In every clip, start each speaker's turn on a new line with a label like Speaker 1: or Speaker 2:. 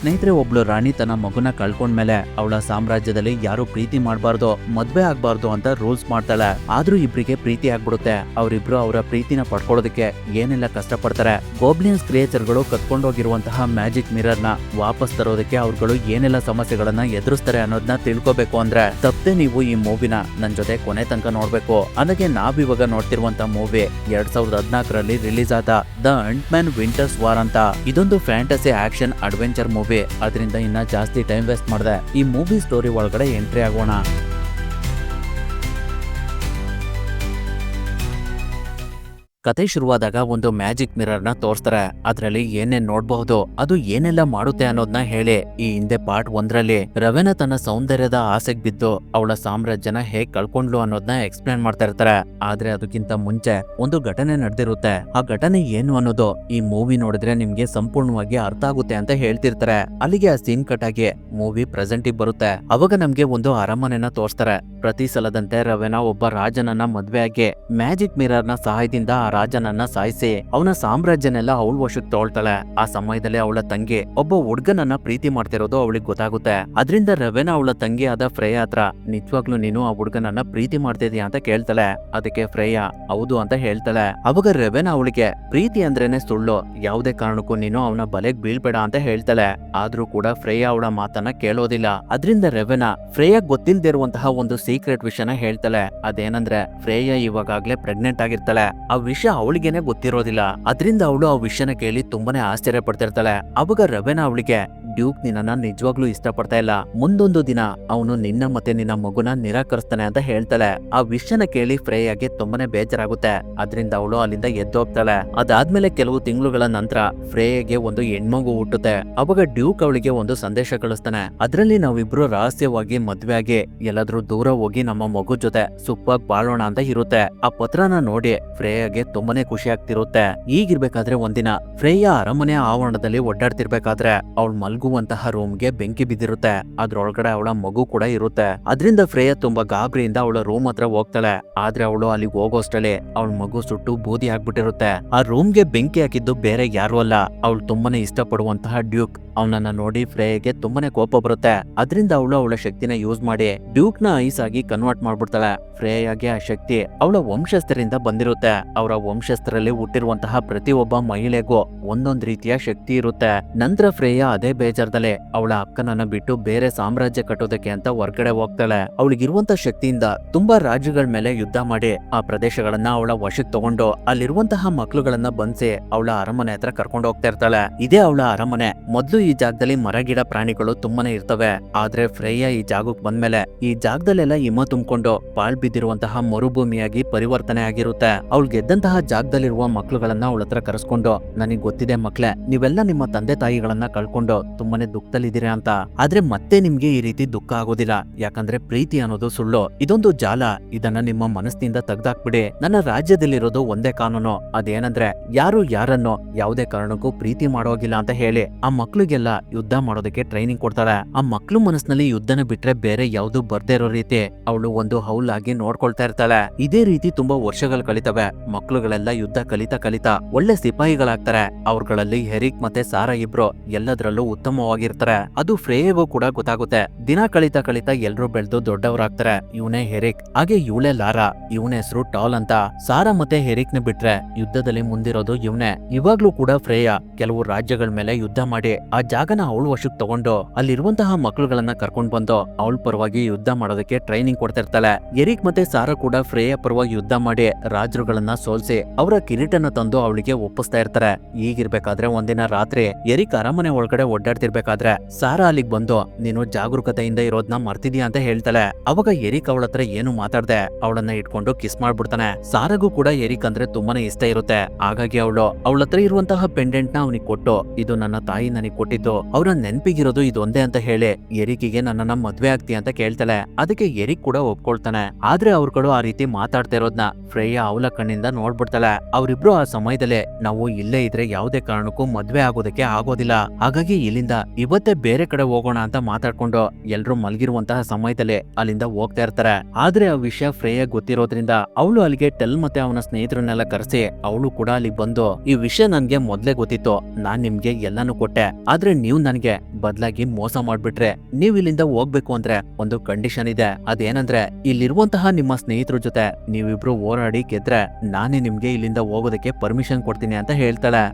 Speaker 1: ಸ್ನೇಹಿತರೆ, ಒಬ್ಳು ರಾಣಿ ತನ್ನ ಮಗುನ ಕಳ್ಕೊಂಡ್ಮೇಲೆ ಅವಳ ಸಾಮ್ರಾಜ್ಯದಲ್ಲಿ ಯಾರು ಪ್ರೀತಿ ಮಾಡಬಾರ್ದು, ಮದ್ವೆ ಆಗ್ಬಾರ್ದು ಅಂತ ರೂಲ್ಸ್ ಮಾಡ್ತಾಳೆ. ಆದ್ರೂ ಇಬ್ರಿಗೆ ಪ್ರೀತಿ ಆಗ್ಬಿಡುತ್ತೆ. ಅವರಿಬ್ರು ಅವರ ಪ್ರೀತಿನ ಪಡ್ಕೊಳ್ಳೋದಕ್ಕೆ ಏನೆಲ್ಲ ಕಷ್ಟಪಡ್ತಾರೆ. ಗೋಬ್ಲಿನ್ಸ್ ಕ್ರಿಯೇಚರ್ಗಳು ಕತ್ಕೊಂಡೋಗಿರುವಂತಹ ಮ್ಯಾಜಿಕ್ ಮಿರರ್ ನ ವಾಪಸ್ ತರೋದಕ್ಕೆ ಅವ್ರುಗಳು ಏನೆಲ್ಲ ಸಮಸ್ಯೆಗಳನ್ನ ಎದುರಿಸ್ತಾರೆ ಅನ್ನೋದನ್ನ ತಿಳ್ಕೊಬೇಕು ಅಂದ್ರೆ ತಪ್ಪದೆ ನೀವು ಈ ಮೂವಿನ ನನ್ ಜೊತೆ ಕೊನೆ ತನಕ ನೋಡ್ಬೇಕು. ಅದಕ್ಕೆ ನಾವಿವಾಗ ನೋಡ್ತಿರುವಂತ ಮೂವಿ 2014ರಲ್ಲಿ ರಿಲೀಸ್ ಆದ ದ ಅಂಟ್ ಮ್ಯಾನ್ ವಿಂಟರ್ಸ್ ವಾರ್ ಅಂತ. ಇದೊಂದು ಫ್ಯಾಂಟಸಿ ಆಕ್ಷನ್ ಅಡ್ವೆಂಚರ್ ಮೂವಿ. ಅದರಿಂದ ಇನ್ನ ಜಾಸ್ತಿ ಟೈಮ್ ವೇಸ್ಟ್ ಮಾಡಿದೆ ಈ ಮೂವಿ ಸ್ಟೋರಿ ಒಳಗಡೆ ಎಂಟ್ರಿ ಆಗೋಣ. ಕತೆ ಶುರುವಾದಾಗ ಒಂದು ಮ್ಯಾಜಿಕ್ ಮಿರರ್ ನ ತೋರಿಸ್ತಾರೆ. ಅದ್ರಲ್ಲಿ ಏನೇನ್ ನೋಡ್ಬಹುದು, ಅದು ಏನೆಲ್ಲ ಮಾಡುತ್ತೆ ಅನ್ನೋದನ್ನ ಹೇಳಿ ಈ ಹಿಂದೆ ಪಾರ್ಟ್ 1ರಲ್ಲಿ ರವೆನಾ ತನ್ನ ಸೌಂದರ್ಯದ ಆಸೆಗ್ ಬಿದ್ದು ಅವಳ ಸಾಮ್ರಾಜ್ಯನ ಹೇಗ್ ಕಳ್ಕೊಂಡ್ಲು ಅನ್ನೋದನ್ನ ಎಕ್ಸ್ಪ್ಲೇನ್ ಮಾಡ್ತಾ ಇರ್ತಾರೆ. ಆದ್ರೆ ಅದಕ್ಕಿಂತ ಮುಂಚೆ ಒಂದು ಘಟನೆ ನಡೆದಿರುತ್ತೆ. ಆ ಘಟನೆ ಏನು ಅನ್ನೋದು ಈ ಮೂವಿ ನೋಡಿದ್ರೆ ನಿಮ್ಗೆ ಸಂಪೂರ್ಣವಾಗಿ ಅರ್ಥ ಆಗುತ್ತೆ ಅಂತ ಹೇಳ್ತಿರ್ತಾರೆ. ಅಲ್ಲಿಗೆ ಆ ಸೀನ್ ಕಟ್ ಆಗಿ ಮೂವಿ ಪ್ರೆಸೆಂಟಿಗೆ ಬರುತ್ತೆ. ಅವಾಗ ನಮ್ಗೆ ಒಂದು ಅರಮನೆನ ತೋರಿಸ್ತಾರೆ. ಪ್ರತಿ ಸಲದಂತೆ ರವೆನಾ ಒಬ್ಬ ರಾಜನನ್ನ ಮದ್ವೆ ಆಗಿ ಮ್ಯಾಜಿಕ್ ಮಿರರ್ ನ ಸಹಾಯದಿಂದ ರಾಜನನ್ನ ಸಾಯಿಸಿ ಅವನ ಸಾಮ್ರಾಜ್ಯನೆಲ್ಲ ಅವಳ ವಶಕ್ಕೆ ತಗೊಳ್ತಾಳೆ. ಆ ಸಮಯದಲ್ಲಿ ಅವಳ ತಂಗಿ ಒಬ್ಬ ಹುಡ್ಗನನ್ನ ಪ್ರೀತಿ ಮಾಡ್ತಿರೋದು ಅವಳಿಗೆ ಗೊತ್ತಾಗುತ್ತೆ. ಅದರಿಂದ ರವೆನಾ ಅವಳ ತಂಗಿ ಆದ ಫ್ರೇಯ ಹತ್ರ ನಿಜವಾಗ್ಲೂ ನೀನು ಆ ಹುಡ್ಗನನ್ನ ಪ್ರೀತಿ ಮಾಡ್ತಿದ್ಯಾ ಅಂತ ಕೇಳ್ತಾಳೆ. ಅದಕ್ಕೆ ಫ್ರೇಯ ಹೌದು ಅಂತ ಹೇಳ್ತಾಳೆ. ಅವಾಗ ರವೆನಾ ಅವಳಿಗೆ ಪ್ರೀತಿ ಅಂದ್ರೇನೆ ಸುಳ್ಳು, ಯಾವುದೇ ಕಾರಣಕ್ಕೂ ನೀನು ಅವನ ಬಲೆಗ್ ಬೀಳ್ಬೇಡ ಅಂತ ಹೇಳ್ತಾಳೆ. ಆದ್ರೂ ಕೂಡ ಫ್ರೇಯ ಅವಳ ಮಾತನ್ನ ಕೇಳೋದಿಲ್ಲ. ಅದರಿಂದ ರವೆನಾ ಫ್ರೇಯ ಗೊತ್ತಿಲ್ದಿರುವಂತಹ ಒಂದು ಸೀಕ್ರೆಟ್ ವಿಷಯನ ಹೇಳ್ತಾಳೆ. ಅದೇನಂದ್ರೆ ಫ್ರೇಯ ಇವಾಗಲೇ ಪ್ರೆಗ್ನೆಂಟ್ ಆಗಿರ್ತಾಳೆ. ಆ ವಿಷಯ ಅವಳಿಗೇನೆ ಗೊತ್ತಿರೋದಿಲ್ಲ. ಅದರಿಂದ ಅವಳು ಆ ವಿಷಯನ ಕೇಳಿ ತುಂಬಾನೇ ಆಶ್ಚರ್ಯ ಪಡ್ತಿರ್ತಾಳೆ. ಅವಾಗ ರವೆನಾ ಅವಳಿಗೆ ಡ್ಯೂಕ್ ನಿನ್ನ ನಿಜವಾಗ್ಲೂ ಇಷ್ಟಪಡ್ತಾ ಇಲ್ಲ, ಮುಂದೊಂದು ದಿನ ಅವನು ನಿನ್ನ ಮತ್ತೆ ನಿನ್ನ ಮಗುನ ನಿರಾಕರಿಸ್ತಾನೆ ಅಂತ ಹೇಳ್ತಾಳೆ. ಆ ವಿಷಯನ ಕೇಳಿ ಫ್ರೇಯಾಗೆ ತುಂಬಾನೇ ಬೇಜಾರಾಗುತ್ತೆ. ಅದರಿಂದ ಅವಳು ಅಲ್ಲಿಂದ ಎದ್ದೋಗ್ತಾಳೆ. ಅದಾದ್ಮೇಲೆ ಕೆಲವು ತಿಂಗಳುಗಳ ನಂತರ ಫ್ರೇಯಾಗೆ ಒಂದು ಹೆಣ್ಮಗು ಹುಟ್ಟುತ್ತೆ. ಅವಾಗ ಡ್ಯೂಕ್ ಅವಳಿಗೆ ಒಂದು ಸಂದೇಶ ಕಳಿಸ್ತಾನೆ. ಅದ್ರಲ್ಲಿ ನಾವಿಬ್ರು ರಹಸ್ಯವಾಗಿ ಮದ್ವೆ ಆಗಿ ಎಲ್ಲಾದ್ರೂ ದೂರ ಹೋಗಿ ನಮ್ಮ ಮಗು ಜೊತೆ ಸುಖವಾಗಿ ಬಾಳೋಣ ಅಂತ ಇರುತ್ತೆ. ಆ ಪತ್ರನ ನೋಡಿ ಫ್ರೇಯಾಗೆ ತುಂಬಾನೇ ಖುಷಿ ಆಗ್ತಿರುತ್ತೆ. ಈಗಿರ್ಬೇಕಾದ್ರೆ ಒಂದಿನ ಫ್ರೇಯ ಅರಮನೆಯ ಆವರಣದಲ್ಲಿ ಒಡ್ಡಾಡ್ತಿರ್ಬೇಕಾದ್ರೆ ಅವಳು ಮಲ್ಗುವಂತಹ ರೂಮ್ಗೆ ಬೆಂಕಿ ಬಿದ್ದಿರುತ್ತೆ. ಅದ್ರೊಳಗಡೆ ಅವಳ ಮಗು ಕೂಡ ಇರುತ್ತೆ. ಅದ್ರಿಂದ ಫ್ರೇಯ ತುಂಬಾ ಗಾಬರಿಯಿಂದ ಅವಳ ರೂಮ್ ಹತ್ರ ಹೋಗ್ತಾಳೆ. ಆದ್ರೆ ಅವಳು ಅಲ್ಲಿಗೆ ಹೋಗೋಷ್ಟರಲ್ಲಿ ಅವಳ ಮಗು ಸುಟ್ಟು ಬೂದಿ ಆಗ್ಬಿಟ್ಟಿರುತ್ತೆ. ಆ ರೂಮ್ಗೆ ಬೆಂಕಿ ಹಾಕಿದ್ದು ಬೇರೆ ಯಾರು ಅಲ್ಲ, ಅವಳು ತುಂಬಾನೇ ಇಷ್ಟಪಡುವಂತಹ ಡ್ಯೂಕ್. ಅವನನ್ನ ನೋಡಿ ಫ್ರೇಯಗೆ ತುಂಬಾನೇ ಕೋಪ ಬರುತ್ತೆ. ಅದರಿಂದ ಅವಳು ಅವಳ ಶಕ್ತಿನ ಯೂಸ್ ಮಾಡಿ ಡ್ಯೂಕ್ ನ ಐಸ್ ಆಗಿ ಕನ್ವರ್ಟ್ ಮಾಡ್ಬಿಡ್ತಾಳೆ. ಫ್ರೇಯಾಗೆ ಆ ಶಕ್ತಿ ಅವಳ ವಂಶಸ್ಥರಿಂದ ಬಂದಿರುತ್ತೆ. ಅವರ ವಂಶಸ್ಥರಲ್ಲಿ ಹುಟ್ಟಿರುವಂತಹ ಪ್ರತಿಯೊಬ್ಬ ಮಹಿಳೆಗೂ ಒಂದೊಂದ್ ರೀತಿಯ ಶಕ್ತಿ ಇರುತ್ತೆ. ನಂತರ ಫ್ರೇಯ ಅದೇ ಬೇಜಾರದಲ್ಲೇ ಅವಳ ಅಕ್ಕನನ್ನ ಬಿಟ್ಟು ಬೇರೆ ಸಾಮ್ರಾಜ್ಯ ಕಟ್ಟೋದಕ್ಕೆ ಅಂತ ಹೊರ್ಗಡೆ ಹೋಗ್ತಾಳೆ. ಅವಳಿಗಿರುವಂತ ಶಕ್ತಿಯಿಂದ ತುಂಬಾ ರಾಜ್ಯಗಳ ಮೇಲೆ ಯುದ್ಧ ಮಾಡಿ ಆ ಪ್ರದೇಶಗಳನ್ನ ಅವಳ ವಶಕ್ಕೆ ತಗೊಂಡು ಅಲ್ಲಿರುವಂತಹ ಮಕ್ಳುಗಳನ್ನ ಬಂಧಿಸಿ ಅವಳ ಅರಮನೆ ಹತ್ರ ಕರ್ಕೊಂಡು ಹೋಗ್ತಾ ಇರ್ತಾಳೆ. ಇದೇ ಅವಳ ಅರಮನೆ. ಮೊದ್ಲು ಈ ಜಾಗದಲ್ಲಿ ಮರಗಿಡ ಪ್ರಾಣಿಗಳು ತುಂಬಾನೇ ಇರ್ತವೆ. ಆದ್ರೆ ಫ್ರೇಯ ಈ ಜಾಗಕ್ಕೆ ಬಂದ್ಮೇಲೆ ಈ ಜಾಗದಲ್ಲೆಲ್ಲ ಹಿಮ ತುಂಬಿಕೊಂಡು ಪಾಳ್ ಬಿದ್ದಿರುವಂತಹ ಮರುಭೂಮಿಯಾಗಿ ಪರಿವರ್ತನೆ ಆಗಿರುತ್ತೆ. ಅವಳು ಗೆದ್ದಂತಹ ಜಾಗದಲ್ಲಿರುವ ಮಕ್ಳುಗಳನ್ನ ಅವಳ ಹತ್ರ ಕರೆಸ್ಕೊಂಡು, ನನಗ್ ಗೊತ್ತಿದೆ ಮಕ್ಳೆ, ನೀವೆಲ್ಲ ನಿಮ್ಮ ತಂದೆ ತಾಯಿಗಳನ್ನ ಕಳ್ಕೊಂಡು ತುಂಬಾನೇ ದುಃಖದಲ್ಲಿದ್ದೀರಾ ಅಂತ. ಆದ್ರೆ ಮತ್ತೆ ನಿಮ್ಗೆ ಈ ರೀತಿ ದುಃಖ ಆಗೋದಿಲ್ಲ, ಯಾಕಂದ್ರೆ ಪ್ರೀತಿ ಅನ್ನೋದು ಸುಳ್ಳು, ಇದೊಂದು ಜಾಲ. ಇದನ್ನ ನಿಮ್ಮ ಮನಸ್ಸಿನಿಂದ ತೆಗ್ದಾಕ್ಬಿಡಿ. ನನ್ನ ರಾಜ್ಯದಲ್ಲಿರೋದು ಒಂದೇ ಕಾನೂನು, ಅದೇನಂದ್ರೆ ಯಾರು ಯಾರನ್ನೋ ಯಾವುದೇ ಕಾರಣಕ್ಕೂ ಪ್ರೀತಿ ಮಾಡೋಗಿಲ್ಲ ಅಂತ ಹೇಳಿ ಆ ಮಕ್ಳಿಗೆಲ್ಲ ಯುದ್ಧ ಮಾಡೋದಕ್ಕೆ ಟ್ರೈನಿಂಗ್ ಕೊಡ್ತಾಳೆ. ಆ ಮಕ್ಳು ಮನಸ್ಸಿನಲ್ಲಿ ಯುದ್ಧನ ಬಿಟ್ರೆ ಬೇರೆ ಯಾವ್ದು ಬರ್ದೇ ಇರೋ ರೀತಿ ಅವಳು ಒಂದು ಹೌಲ್ ಆಗಿ ನೋಡ್ಕೊಳ್ತಾ ಇರ್ತಾಳೆ. ಇದೇ ರೀತಿ ತುಂಬಾ ವರ್ಷಗಳು ಕಳಿತವೆ. ಮಕ್ಳುಗಳೆಲ್ಲ ಯುದ್ಧ ಕಲಿತಾ ಒಳ್ಳೆ ಸಿಪಾಯಿಗಳಾಗ್ತಾರೆ. ಅವ್ರಗಳಲ್ಲಿ ಹೆರಿಕ್ ಮತ್ತೆ ಸಾರಾ ಇಬ್ರು ಎಲ್ಲದರಲ್ಲೂ ಉತ್ತಮವಾಗಿರ್ತಾರೆ. ಅದು ಫ್ರೇಯಗೂ ಕೂಡ ಗೊತ್ತಾಗುತ್ತೆ. ದಿನ ಕಳಿತಾ ಎಲ್ರು ಬೆಳೆದು ದೊಡ್ಡವರಾಗ್ತಾರೆ. ಇವನೇ ಹೆರಿಕ್, ಹಾಗೆ ಇವಳೇ ಲಾರಾ. ಇವನ ಹೆಸರು ಟಾಲ್ ಅಂತ. ಸಾರಾ ಮತ್ತೆ ಹೆರಿಕ್ ನ ಬಿಟ್ರೆ ಯುದ್ಧದಲ್ಲಿ ಮುಂದಿರೋದು ಇವನೇ. ಇವಾಗ್ಲೂ ಕೂಡ ಫ್ರೇಯ ಕೆಲವು ರಾಜ್ಯಗಳ ಮೇಲೆ ಯುದ್ಧ ಮಾಡಿ ಆ ಜಾಗನ ಅವಳ ವಶಕ್ಕೆ ತಗೊಂಡು ಅಲ್ಲಿರುವಂತಹ ಮಕ್ಳುಗಳನ್ನ ಕರ್ಕೊಂಡ್ ಬಂದು ಅವಳ ಪರವಾಗಿ ಯುದ್ಧ ಮಾಡೋದಕ್ಕೆ ಟ್ರೈನಿಂಗ್ ಕೊಡ್ತಾ ಇರ್ತಾಳೆ. ಎರಿಕ್ ಮತ್ತೆ ಸಾರಾ ಕೂಡ ಫ್ರೇಯ ಪರವಾಗಿ ಯುದ್ಧ ಮಾಡಿ ರಾಜರುಗಳನ್ನ ಸೋಲ್ಸಿ ಅವರ ಕಿರೀಟನ ತಂದು ಅವಳಿಗೆ ಒಪ್ಪಿಸ್ತಾ ಇರ್ತಾರೆ. ಈಗಿರ್ಬೇಕಾದ್ರೆ ಒಂದಿನ ರಾತ್ರಿ ಎರಿಕ್ ಅರಮನೆ ಒಳಗಡೆ ಒಡ್ಡಾಡ್ತಿರ್ಬೇಕಾದ್ರೆ ಸಾರಾ ಅಲ್ಲಿಗೆ ಬಂದು ನೀನು ಜಾಗರೂಕತೆಯಿಂದ ಇರೋದ್ನ ಮರ್ತಿದ್ಯಾ ಅಂತ ಹೇಳ್ತಾಳೆ. ಅವಾಗ ಎರಿಕ್ ಅವಳ ಹತ್ರ ಏನು ಮಾತಾಡ್ದೆ ಅವಳನ್ನ ಇಟ್ಕೊಂಡು ಕಿಸ್ ಮಾಡ್ಬಿಡ್ತಾನೆ. ಸಾರಾಗೂ ಕೂಡ ಎರಿಕ್ ಅಂದ್ರೆ ತುಂಬಾನೇ ಇಷ್ಟ ಇರುತ್ತೆ. ಹಾಗಾಗಿ ಅವಳ ಹತ್ರ ಇರುವಂತಹ ಪೆಂಡೆಂಟ್ ನ ಅವನಿಗೆ ಕೊಟ್ಟು, ಇದು ನನ್ನ ತಾಯಿ ನನಗೆ ಕೊಟ್ಟಿದ್ದು, ಅವರ ನೆನಪಿಗಿರೋದು ಇದೊಂದೇ ಅಂತ ಹೇಳಿ ಎರಿಕಿಗೆ ನನ್ನನ್ನ ಮದ್ವೆ ಆಗ್ತೀಯ ಅಂತ ಕೇಳ್ತಾಳೆ. ಅದಕ್ಕೆ ಎರಿಕ್ ಕೂಡ ಒಪ್ಕೊಳ್ತಾನೆ. ಆದ್ರೆ ಅವ್ರುಗಳು ಆ ರೀತಿ ಮಾತಾಡ್ತಾ ಇರೋದ್ನ ಫ್ರೇಯ ಅವಳ ಕಣ್ಣಿಂದ ನೋಡ್ಬಿಡ್ತಾಳೆ. ಅವರಿಬ್ರು ಆ ಸಮಯದಲ್ಲೇ ನಾವು ಇಲ್ಲೇ ಇದ್ರೆ ಯಾವುದೇ ಕಾರಣಕ್ಕೂ ಮದ್ವೆ ಆಗೋದಕ್ಕೆ ಆಗೋದಿಲ್ಲ, ಹಾಗಾಗಿ ಇಲ್ಲಿಂದ ಅಲ್ಲಿಂದ ಇವತ್ತೇ ಬೇರೆ ಕಡೆ ಹೋಗೋಣ ಅಂತ ಮಾತಾಡ್ಕೊಂಡು ಎಲ್ರು ಮಲಗಿರುವಂತಹ ಸಮಯದಲ್ಲಿ ಅಲ್ಲಿಂದ ಹೋಗ್ತಾ ಇರ್ತಾರೆ. ಆದ್ರೆ ಆ ವಿಷಯ ಫ್ರೇಯ ಗೊತ್ತಿರೋದ್ರಿಂದ ಅವಳು ಅಲ್ಲಿಗೆ ಟೆಲ್ ಮತ್ತೆ ಅವನ ಸ್ನೇಹಿತರನ್ನೆಲ್ಲ ಕರೆಸಿ ಅವಳು ಕೂಡ ಅಲ್ಲಿ ಬಂದು, ಈ ವಿಷಯ ನನ್ಗೆ ಮೊದ್ಲೇ ಗೊತ್ತಿತ್ತು, ನಾನ್ ನಿಮ್ಗೆ ಎಲ್ಲಾನು ಕೊಟ್ಟೆ, ಆದ್ರೆ ನೀವ್ ನನ್ಗೆ ಬದಲಾಗಿ ಮೋಸ ಮಾಡ್ಬಿಟ್ರೆ. ನೀವ್ ಇಲ್ಲಿಂದ ಹೋಗ್ಬೇಕು ಅಂದ್ರೆ ಒಂದು ಕಂಡೀಷನ್ ಇದೆ, ಅದೇನಂದ್ರೆ ಇಲ್ಲಿರುವಂತಹ ನಿಮ್ಮ ಸ್ನೇಹಿತರ ಜೊತೆ ನೀವಿಬ್ರು ಹೋರಾಡಿ ಗೆದ್ರೆ ನಾನೇ ನಿಮ್ಗೆ ಇಲ್ಲಿಂದ ಹೋಗೋದಕ್ಕೆ ಪರ್ಮಿಷನ್ ಕೊಡ್ತೀನಿ ಅಂತ ಹೇಳ್ತಾಳೆ.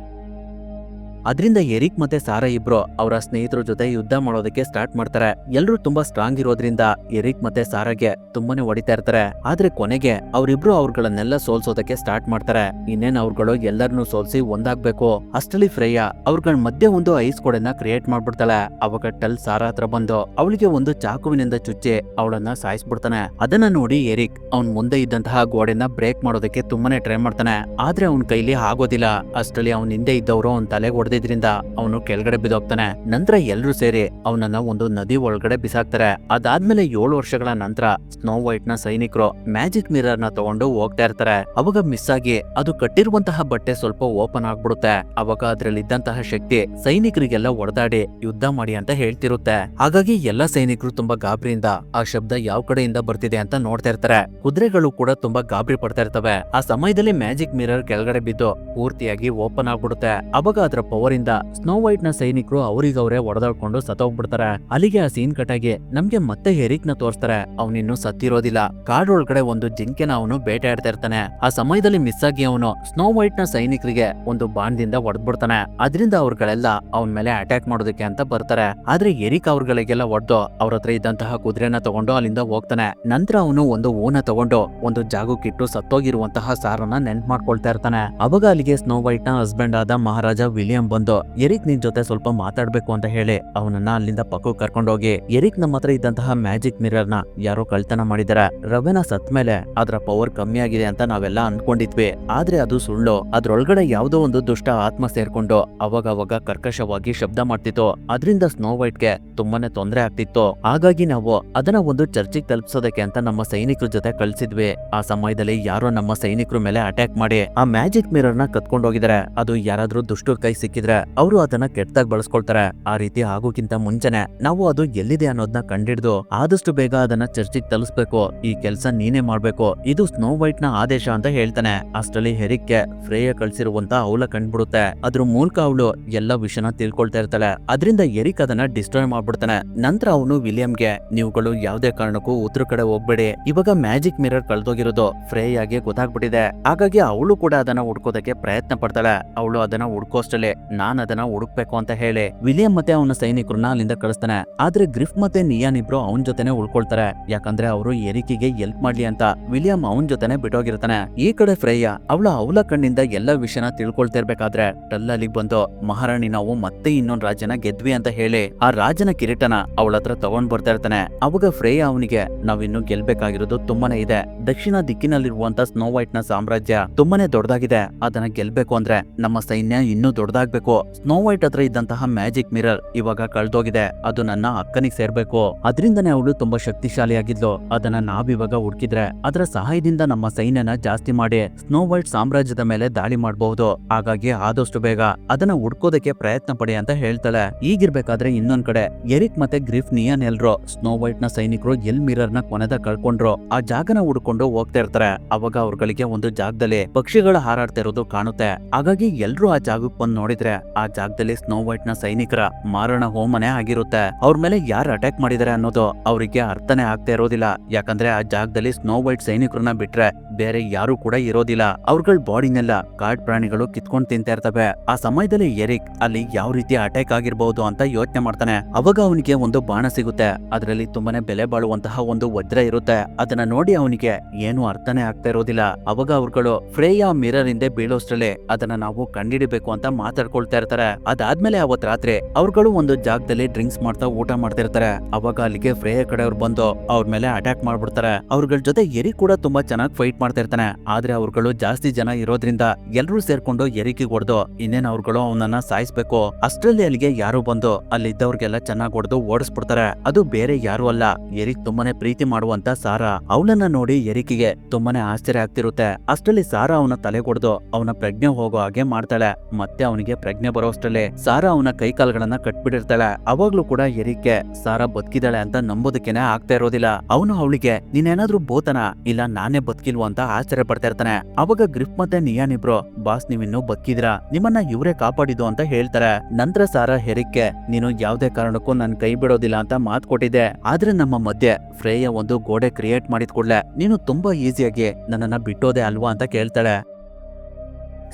Speaker 1: ಅದರಿಂದ ಎರಿಕ್ ಮತ್ತೆ ಸಾರಾ ಇಬ್ರು ಅವರ ಸ್ನೇಹಿತರ ಜೊತೆ ಯುದ್ಧ ಮಾಡೋದಕ್ಕೆ ಸ್ಟಾರ್ಟ್ ಮಾಡ್ತಾರೆ. ಎಲ್ರು ತುಂಬಾ ಸ್ಟ್ರಾಂಗ್ ಇರೋದ್ರಿಂದ ಎರಿಕ್ ಮತ್ತೆ ಸಾರಾಗೆ ತುಂಬಾನೇ ಹೊಡಿತಾ ಇರ್ತಾರೆ. ಆದ್ರೆ ಕೊನೆಗೆ ಅವರಿಬ್ರು ಅವ್ರುಗಳನ್ನೆಲ್ಲ ಸೋಲ್ಸೋದಕ್ಕೆ ಸ್ಟಾರ್ಟ್ ಮಾಡ್ತಾರೆ. ಇನ್ನೇನ್ ಅವ್ರುಗಳು ಎಲ್ಲರನ್ನೂ ಸೋಲ್ಸಿ ಒಂದಾಗ್ಬೇಕು. ಅಷ್ಟರಲ್ಲಿ ಫ್ರೇಯ ಅವ್ರಗಳ ಮಧ್ಯೆ ಒಂದು ಐಸ್ ಗೋಡೆನ ಕ್ರಿಯೇಟ್ ಮಾಡ್ಬಿಡ್ತಾಳೆ. ಅವಾಗ ಟೆಲ್ ಸಾರಾ ಹತ್ರ ಬಂದು ಅವಳಿಗೆ ಒಂದು ಚಾಕುವಿನಿಂದ ಚುಚ್ಚಿ ಅವಳನ್ನ ಸಾಯಿಸ್ಬಿಡ್ತಾನೆ. ಅದನ್ನ ನೋಡಿ ಎರಿಕ್ ಅವ್ನ್ ಮುಂದೆ ಇದ್ದಂತಹ ಗೋಡೆನ ಬ್ರೇಕ್ ಮಾಡೋದಕ್ಕೆ ತುಂಬಾನೇ ಟ್ರೈ ಮಾಡ್ತಾನೆ. ಆದ್ರೆ ಅವನ್ ಕೈಲಿ ಆಗೋದಿಲ್ಲ. ಅಷ್ಟರಲ್ಲಿ ಅವನ್ ಹಿಂದೆ ಇದ್ದವರು ಅವ್ನ ತಲೆಗೆ ಹೊಡೆದಿದ್ರಿಂದ ಅವನು ಕೆಳಗಡೆ ಬಿದ್ದೋಗ್ತಾನೆ. ನಂತರ ಎಲ್ರು ಸೇರಿ ಅವನನ್ನ ಒಂದು ನದಿ ಒಳಗಡೆ ಬಿಸಾಕ್ತಾರೆ. ಅದಾದ್ಮೇಲೆ 7 ವರ್ಷಗಳ ನಂತರ ಸ್ನೋ ವೈಟ್ ನ ಸೈನಿಕರು ಮ್ಯಾಜಿಕ್ ಮಿರರ್ ನ ತಗೊಂಡು ಹೋಗ್ತಾ ಇರ್ತಾರೆ. ಅವಾಗ ಮಿಸ್ ಆಗಿ ಅದು ಕಟ್ಟಿರುವಂತಹ ಬಟ್ಟೆ ಸ್ವಲ್ಪ ಓಪನ್ ಆಗ್ಬಿಡುತ್ತೆ. ಅವಾಗ ಅದ್ರಲ್ಲಿ ಇದ್ದಂತಹ ಶಕ್ತಿ ಸೈನಿಕರಿಗೆಲ್ಲ ಹೊಡೆದಾಡಿ ಯುದ್ಧ ಮಾಡಿ ಅಂತ ಹೇಳ್ತಿರುತ್ತೆ. ಹಾಗಾಗಿ ಎಲ್ಲಾ ಸೈನಿಕರು ತುಂಬಾ ಗಾಬರಿಯಿಂದ ಆ ಶಬ್ದ ಯಾವ ಕಡೆಯಿಂದ ಬರ್ತಿದೆ ಅಂತ ನೋಡ್ತಾ ಇರ್ತಾರೆ. ಕುದುರೆಗಳು ಕೂಡ ತುಂಬಾ ಗಾಬರಿ ಪಡ್ತಾ ಇರ್ತವೆ. ಆ ಸಮಯದಲ್ಲಿ ಮ್ಯಾಜಿಕ್ ಮಿರರ್ ಕೆಳಗಡೆ ಬಿದ್ದು ಪೂರ್ತಿಯಾಗಿ ಓಪನ್ ಆಗ್ಬಿಡುತ್ತೆ. ಅವಾಗ ಅದರ ಪವರ್ ಇಂದ ಸ್ನೋ ವೈಟ್ ನ ಸೈನಿಕರು ಅವರಿಗವರೇ ಹೊಡೆದಾಡ್ಕೊಂಡು ಸತ್ತೋಗ್ಬಿಡ್ತಾರೆ. ಅಲ್ಲಿಗೆ ಆ ಸೀನ್ ಕಟಾಗಿ ನಮ್ಗೆ ಮತ್ತೆ ಎರಿಕ್ ನ ತೋರಿಸ್ತಾರೆ. ಅವನಿನ್ನು ಸತ್ತಿರೋದಿಲ್ಲ. ಕಾಡೊಳಗಡೆ ಒಂದು ಜಿಂಕೆನ ಅವನು ಬೇಟೆಯಾಡ್ತಾ ಇರ್ತಾನೆ. ಆ ಸಮಯದಲ್ಲಿ ಮಿಸ್ ಆಗಿ ಅವನು ಸ್ನೋ ವೈಟ್ ನ ಸೈನಿಕರಿಗೆ ಒಂದು ಬಾಣದಿಂದ ಹೊಡೆದ್ಬಿಡ್ತಾನೆ. ಅದರಿಂದ ಅವ್ರಗಳೆಲ್ಲ ಅವನ ಮೇಲೆ ಅಟ್ಯಾಕ್ ಮಾಡೋದಕ್ಕೆ ಅಂತ ಬರ್ತಾರೆ. ಆದ್ರೆ ಎರಿಕ್ ಅವ್ರಗಳಿಗೆಲ್ಲ ಹೊಡೆದು ಅವ್ರ ಹತ್ರ ಇದ್ದಂತಹ ಕುದುರೆನ ತಗೊಂಡು ಅಲ್ಲಿಂದ ಹೋಗ್ತಾನೆ. ನಂತರ ಅವನು ಒಂದು ಹೂನ ತಗೊಂಡು ಒಂದು ಜಾಗಕ್ಕಿಟ್ಟು ಸತ್ತೋಗಿರುವಂತಹ ಸಾರನ್ನ ನೆನ್ಪ್ ಮಾಡ್ಕೊಳ್ತಾ ಇರ್ತಾನೆ. ಅವಾಗ ಅಲ್ಲಿಗೆ ಸ್ನೋ ವೈಟ್ ನ ಹಸ್ಬೆಂಡ್ ಆದ ಮಹಾರಾಜ ವಿಲಿಯಂ ಬಂದು ಎರಿಕ್ ನಿನ್ ಜೊತೆ ಸ್ವಲ್ಪ ಮಾತಾಡ್ಬೇಕು ಅಂತ ಹೇಳಿ ಅವನನ್ನ ಅಲ್ಲಿಂದ ಪಕ್ಕಕ್ಕೆ ಕರ್ಕೊಂಡೋಗಿ, ಎರಿಕ್ ನಮ್ಮ ಹತ್ರ ಇದ್ದಂತಹ ಮ್ಯಾಜಿಕ್ ಮಿರರ್ ನ ಯಾರೋ ಕಳ್ತನ ಮಾಡಿದಾರೆ. ರವೆನ ಸತ್ ಮೇಲೆ ಅದರ ಪವರ್ ಕಮ್ಮಿ ಆಗಿದೆ ಅಂತ ನಾವೆಲ್ಲ ಅನ್ಕೊಂಡಿದ್ವಿ. ಆದ್ರೆ ಅದು ಸುಳ್ಳು. ಅದ್ರೊಳಗಡೆ ಯಾವ್ದೋ ಒಂದು ದುಷ್ಟ ಆತ್ಮ ಸೇರ್ಕೊಂಡು ಅವಾಗ ಕರ್ಕಶವಾಗಿ ಶಬ್ದ ಮಾಡ್ತಿತ್ತು. ಅದರಿಂದ ಸ್ನೋ ವೈಟ್ ಗೆ ತುಂಬಾನೇ ತೊಂದರೆ ಆಗ್ತಿತ್ತು. ಹಾಗಾಗಿ ನಾವು ಅದನ್ನ ಒಂದು ಚರ್ಚಿಗೆ ತಲುಪಿಸೋದಕ್ಕೆ ಅಂತ ನಮ್ಮ ಸೈನಿಕರ ಜೊತೆ ಕಳ್ಸಿದ್ವಿ. ಆ ಸಮಯದಲ್ಲಿ ಯಾರೋ ನಮ್ಮ ಸೈನಿಕರ ಮೇಲೆ ಅಟ್ಯಾಕ್ ಮಾಡಿ ಆ ಮ್ಯಾಜಿಕ್ ಮಿರರ್ ನ ಕತ್ಕೊಂಡೋಗಿದ್ದಾರೆ. ಅದು ಯಾರಾದ್ರೂ ದುಷ್ಟರ ಕೈ ಸಿಕ್ಕಿದ್ರೆ ಅವರು ಅದನ್ನ ಕೆಟ್ಟದಾಗಿ ಬಳಸ್ಕೊಳ್ತಾರೆ. ಆ ರೀತಿ ಆಗೋಕ್ಕಿಂತ ಮುಂಚೆನೆ ನಾವು ಅದು ಎಲ್ಲಿದೆ ಅನ್ನೋದನ್ನ ಕಂಡಿಡ್ದು ಆದಷ್ಟು ಬೇಗ ಅದನ್ನ ಚರ್ಚಿಗೆ ತಲುಪಿಸಬೇಕು. ಈ ಕೆಲಸ ನೀನೇ ಮಾಡ್ಬೇಕು, ಇದು ಸ್ನೋ ವೈಟ್ ನ ಆದೇಶ ಅಂತ ಹೇಳ್ತಾನೆ. ಅಷ್ಟರಲ್ಲಿ ಹೆರಿಕ್ಗೆ ಫ್ರೇಯ ಕಳ್ಸಿರುವಂತ ಅವಳ ಕಂಡ್ಬಿಡುತ್ತೆ. ಅದ್ರ ಮೂಲಕ ಅವಳು ಎಲ್ಲ ವಿಷಯನ ತಿಳ್ಕೊಳ್ತಾ ಇರ್ತಾಳೆ. ಅದರಿಂದ ಎರಿಕ್ ಅದನ್ನ ಡಿಸ್ಟ್ರಾಯ್ ಮಾಡ್ಬಿಡ್ತಾನೆ. ನಂತರ ಅವನು ವಿಲಿಯಂಗೆ, ನೀವುಗಳು ಯಾವ್ದೇ ಕಾರಣಕ್ಕೂ ಉತ್ತರ ಕಡೆ ಹೋಗ್ಬೇಡಿ, ಇವಾಗ ಮ್ಯಾಜಿಕ್ ಮಿರರ್ ಕಳ್ದೋಗಿರೋದು ಫ್ರೇಯಾಗೆ ಗೊತ್ತಾಗ್ಬಿಟ್ಟಿದೆ. ಹಾಗಾಗಿ ಅವಳು ಕೂಡ ಅದನ್ನ ಹುಡ್ಕೋದಕ್ಕೆ ಪ್ರಯತ್ನ ಪಡ್ತಾಳೆ. ಅವಳು ಅದನ್ನ ಹುಡ್ಕೋಷ್ಟಲ್ಲೇ ನಾನ್ ಅದನ್ನ ಹುಡುಕ್ಬೇಕು ಅಂತ ಹೇಳಿ ವಿಲಿಯಂ ಮತ್ತೆ ಅವನ ಸೈನಿಕರನ್ನ ಅಲ್ಲಿಂದ ಕಳಿಸ್ತಾನೆ. ಆದ್ರೆ ಗ್ರಿಫ್ ಮತ್ತೆ ನಿಯಾನ್ ಇಬ್ರು ಅವನ್ ಜೊತೆನೆ ಉಳ್ಕೊಳ್ತಾರೆ. ಯಾಕಂದ್ರೆ ಅವರು ಎರಿಕಿಗೆ ಎಲ್ಪ್ ಮಾಡ್ಲಿ ಅಂತ ವಿಲಿಯಂ ಅವನ್ ಜೊತೆನೆ ಬಿಟ್ಟೋಗಿರ್ತಾನೆ. ಈ ಕಡೆ ಫ್ರೇಯ ಅವಳ ಕಣ್ಣಿಂದ ಎಲ್ಲ ವಿಷಯನ ತಿಳ್ಕೊಳ್ತಾ ಇರ್ಬೇಕಾದ್ರೆ ಟೆಲ್ ಅಲ್ಲಿಗೆ ಬಂದು, ಮಹಾರಾಣಿ ನಾವು ಮತ್ತೆ ಇನ್ನೊಂದ್ ರಾಜ್ಯನ ಗೆದ್ವಿ ಅಂತ ಹೇಳಿ ಆ ರಾಜನ ಕಿರೀಟನ ಅವಳ ಹತ್ರ ತಗೊಂಡ್ ಬರ್ತಾ ಇರ್ತಾನೆ. ಅವಾಗ ಫ್ರೇಯ ಅವನಿಗೆ, ನಾವಿನ್ನು ಗೆಲ್ಬೇಕಾಗಿರೋದು ತುಂಬಾನೇ ಇದೆ. ದಕ್ಷಿಣ ದಿಕ್ಕಿನಲ್ಲಿರುವಂತ ಸ್ನೋ ವೈಟ್ ನ ಸಾಮ್ರಾಜ್ಯ ತುಂಬಾನೇ ದೊಡ್ಡದಾಗಿದೆ. ಅದನ್ನ ಗೆಲ್ಬೇಕು ಅಂದ್ರೆ ನಮ್ಮ ಸೈನ್ಯ ಇನ್ನೂ ದೊಡ್ಡದಾಗ್ಬೇಕು. ಸ್ನೋ ವೈಟ್ ಹತ್ರ ಇದ್ದಂತಹ ಮ್ಯಾಜಿಕ್ ಮಿರರ್ ಇವಾಗ ಕಳ್ದೋಗಿದೆ. ಅದು ನನ್ನ ಅಕ್ಕನಿಗೆ ಸೇರ್ಬೇಕು. ಅದರಿಂದನೇ ಅವಳು ತುಂಬಾ ಶಕ್ತಿಶಾಲಿಯಾಗಿದ್ಲು. ಅದನ್ನ ನಾವಿವಾಗ ಹುಡುಕಿದ್ರೆ ಅದರ ಸಹಾಯದಿಂದ ನಮ್ಮ ಸೈನ್ಯನ ಜಾಸ್ತಿ ಮಾಡಿ ಸ್ನೋ ವೈಟ್ ಸಾಮ್ರಾಜ್ಯದ ಮೇಲೆ ದಾಳಿ ಮಾಡಬಹುದು. ಹಾಗಾಗಿ ಆದಷ್ಟು ಬೇಗ ಅದನ್ನ ಹುಡ್ಕೋದಕ್ಕೆ ಪ್ರಯತ್ನ ಪಡಿ ಅಂತ ಹೇಳ್ತಾಳೆ. ಈಗಿರ್ಬೇಕಾದ್ರೆ ಇನ್ನೊಂದ್ ಕಡೆ ಎರಿಕ್ ಮತ್ತೆ ಗ್ರಿಫ್ ನಿಯಾನ್ ಎಲ್ರು ಸ್ನೋ ವೈಟ್ ನ ಸೈನಿಕರು ಎಲ್ ಮಿರರ್ ನ ಕೊನೆದ ಕಳ್ಕೊಂಡ್ರು ಆ ಜಾಗನ ಹುಡ್ಕೊಂಡು ಹೋಗ್ತಾ ಇರ್ತಾರೆ. ಅವಾಗ ಅವ್ರಗಳಿಗೆ ಒಂದು ಜಾಗದಲ್ಲಿ ಪಕ್ಷಿಗಳು ಹಾರಾಡ್ತಾ ಇರೋದು ಕಾಣುತ್ತೆ. ಹಾಗಾಗಿ ಎಲ್ರು ಆ ಜಾಗಕ್ಕೆ ಬಂದು ನೋಡಿದ್ರೆ ಆ ಜಾಗದಲ್ಲಿ ಸ್ನೋ ವೈಟ್ ನ ಸೈನಿಕರ ಮಾರಣ ಹೋಮನೆ ಆಗಿರುತ್ತೆ. ಅವ್ರ ಮೇಲೆ ಯಾರು ಅಟ್ಯಾಕ್ ಮಾಡಿದಾರೆ ಅನ್ನೋದು ಅವರಿಗೆ ಅರ್ಥನೇ ಆಗ್ತಾ ಇರೋದಿಲ್ಲ. ಯಾಕಂದ್ರೆ ಆ ಜಾಗದಲ್ಲಿ ಸ್ನೋ ವೈಟ್ ಸೈನಿಕರನ್ನ ಬಿಟ್ರೆ ಬೇರೆ ಯಾರು ಕೂಡ ಇರೋದಿಲ್ಲ. ಅವ್ರಗಳ ಬಾಡಿನೆಲ್ಲ ಕಾಡ್ ಪ್ರಾಣಿಗಳು ಕಿತ್ಕೊಂಡ್ ತಿಂತಾ ಇರ್ತವೆ. ಆ ಸಮಯದಲ್ಲಿ ಎರಿಕ್ ಅಲ್ಲಿ ಯಾವ ರೀತಿ ಅಟ್ಯಾಕ್ ಆಗಿರ್ಬಹುದು ಅಂತ ಯೋಚನೆ ಮಾಡ್ತಾನೆ. ಅವಾಗ ಅವನಿಗೆ ಒಂದು ಬಾಣ ಸಿಗುತ್ತೆ. ಅದರಲ್ಲಿ ತುಂಬಾನೇ ಬೆಲೆ ಬಾಳುವಂತಹ ಒಂದು ವಜ್ರ ಇರುತ್ತೆ. ಅದನ್ನ ನೋಡಿ ಅವನಿಗೆ ಏನು ಅರ್ಥನೇ ಆಗ್ತಾ ಇರೋದಿಲ್ಲ. ಅವಾಗ ಅವ್ರುಗಳು ಫ್ರೇಯ ಮಿರರ್ ಹಿಂದೆ ಬೀಳೋಷ್ಟ್ರಲ್ಲೇ ಅದನ್ನ ನಾವು ಕಂಡಿಡಿಬೇಕು ಅಂತ ಮಾತಾಡ್ಕೊಳ್ತಾ ಇರ್ತಾರೆ. ಅದಾದ್ಮೇಲೆ ಅವತ್ ರಾತ್ರಿ ಅವ್ರುಗಳು ಒಂದು ಜಾಗದಲ್ಲಿ ಡ್ರಿಂಕ್ಸ್ ಮಾಡ್ತಾ ಊಟ ಮಾಡ್ತಿರ್ತಾರೆ. ಅವಾಗ ಅಲ್ಲಿಗೆ ಫ್ರೇಯ ಕಡೆಯವ್ರು ಬಂದು ಅವ್ರ ಮೇಲೆ ಅಟ್ಯಾಕ್ ಮಾಡ್ಬಿಡ್ತಾರೆ. ಅವ್ರಗಳ ಜೊತೆ ಎರಿಕ್ ಕೂಡ ತುಂಬಾ ಚೆನ್ನಾಗಿ ಫೈಟ್ ಮಾಡ್ತಾ ಇರ್ತಾನೆ. ಆದ್ರೆ ಅವ್ರುಗಳು ಜಾಸ್ತಿ ಜನ ಇರೋದ್ರಿಂದ ಎಲ್ರೂ ಸೇರ್ಕೊಂಡು ಎರಿಕಿಗೆ ಹೊಡೆದು ಇನ್ನೇನ್ ಅವ್ರುಗಳು ಅವನನ್ನ ಸಾಯಿಸ್ಬೇಕು. ಅಷ್ಟ್ರಲ್ಲಿ ಅಲ್ಲಿಗೆ ಯಾರು ಬಂದು ಅಲ್ಲಿದ್ದವ್ರಿಗೆಲ್ಲ ಚೆನ್ನಾಗಿ ಹೊಡೆದು ಓಡಿಸ್ಬಿಡ್ತಾರೆ. ಅದು ಬೇರೆ ಯಾರು ಅಲ್ಲ, ಎರಿಕ್ ತುಂಬಾನೇ ಪ್ರೀತಿ ಮಾಡುವಂತ ಸಾರಾ. ಅವಳನ್ನ ನೋಡಿ ಎರಿಕಿಗೆ ತುಂಬಾನೇ ಆಶ್ಚರ್ಯ ಆಗ್ತಿರುತ್ತೆ. ಅಷ್ಟ್ರಲ್ಲಿ ಸಾರಾ ಅವನ ತಲೆ ಹೊಡೆದು ಅವನ ಪ್ರಜ್ಞೆ ಹೋಗೋ ಹಾಗೆ ಮಾಡ್ತಾಳೆ. ಮತ್ತೆ ಅವನಿಗೆ ಪ್ರಜ್ಞೆ ಬರೋಷ್ಟರಲ್ಲಿ ಸಾರಾ ಅವನ ಕೈ ಕಾಲ್ಗಳನ್ನ ಕಟ್ಬಿಟ್ಟಿರ್ತಾಳೆ. ಅವಾಗ್ಲೂ ಕೂಡ ಎರಿಕ್ಗೆ ಸಾರಾ ಬದುಕಿದಾಳೆ ಅಂತ ನಂಬೋದಕ್ಕೇನೆ ಆಗ್ತಾ ಇರೋದಿಲ್ಲ. ಅವನು ಅವಳಿಗೆ ನೀನೇನಾದ್ರೂ ಬೋತನ ಇಲ್ಲ ನಾನೇ ಬದುಕಿಲ್ವ ಅಂತ ಆಶ್ಚರ್ಯ ಪಡ್ತಾ ಇರ್ತಾನೆ. ಅವಾಗ ಗ್ರಿಫ್ ಮತ್ತೆ ನಿಯಾನ್ ಇಬ್ರು ಬಾಸ್ ನೀವಿನ್ನೂ ಬದುಕಿದ್ರಾ, ನಿಮ್ಮನ್ನ ಇವರೇ ಕಾಪಾಡಿದ್ದು ಅಂತ ಹೇಳ್ತಾರೆ. ನಂತರ ಸಾರಾ ಎರಿಕ್ಗೆ ನೀನು ಯಾವ್ದೇ ಕಾರಣಕ್ಕೂ ನನ್ ಕೈ ಬಿಡೋದಿಲ್ಲ ಅಂತ ಮಾತು ಕೊಟ್ಟಿದ್ದೆ. ಆದ್ರೆ ನಮ್ಮ ಮಧ್ಯೆ ಫ್ರೇಯ ಒಂದು ಗೋಡೆ ಕ್ರಿಯೇಟ್ ಮಾಡಿದ ಕೂಡಲೇ ನೀನು ತುಂಬಾ ಈಸಿಯಾಗಿ ನನ್ನನ್ನ ಬಿಟ್ಟೋದೆ ಅಲ್ವಾ ಅಂತ ಕೇಳ್ತಾಳೆ.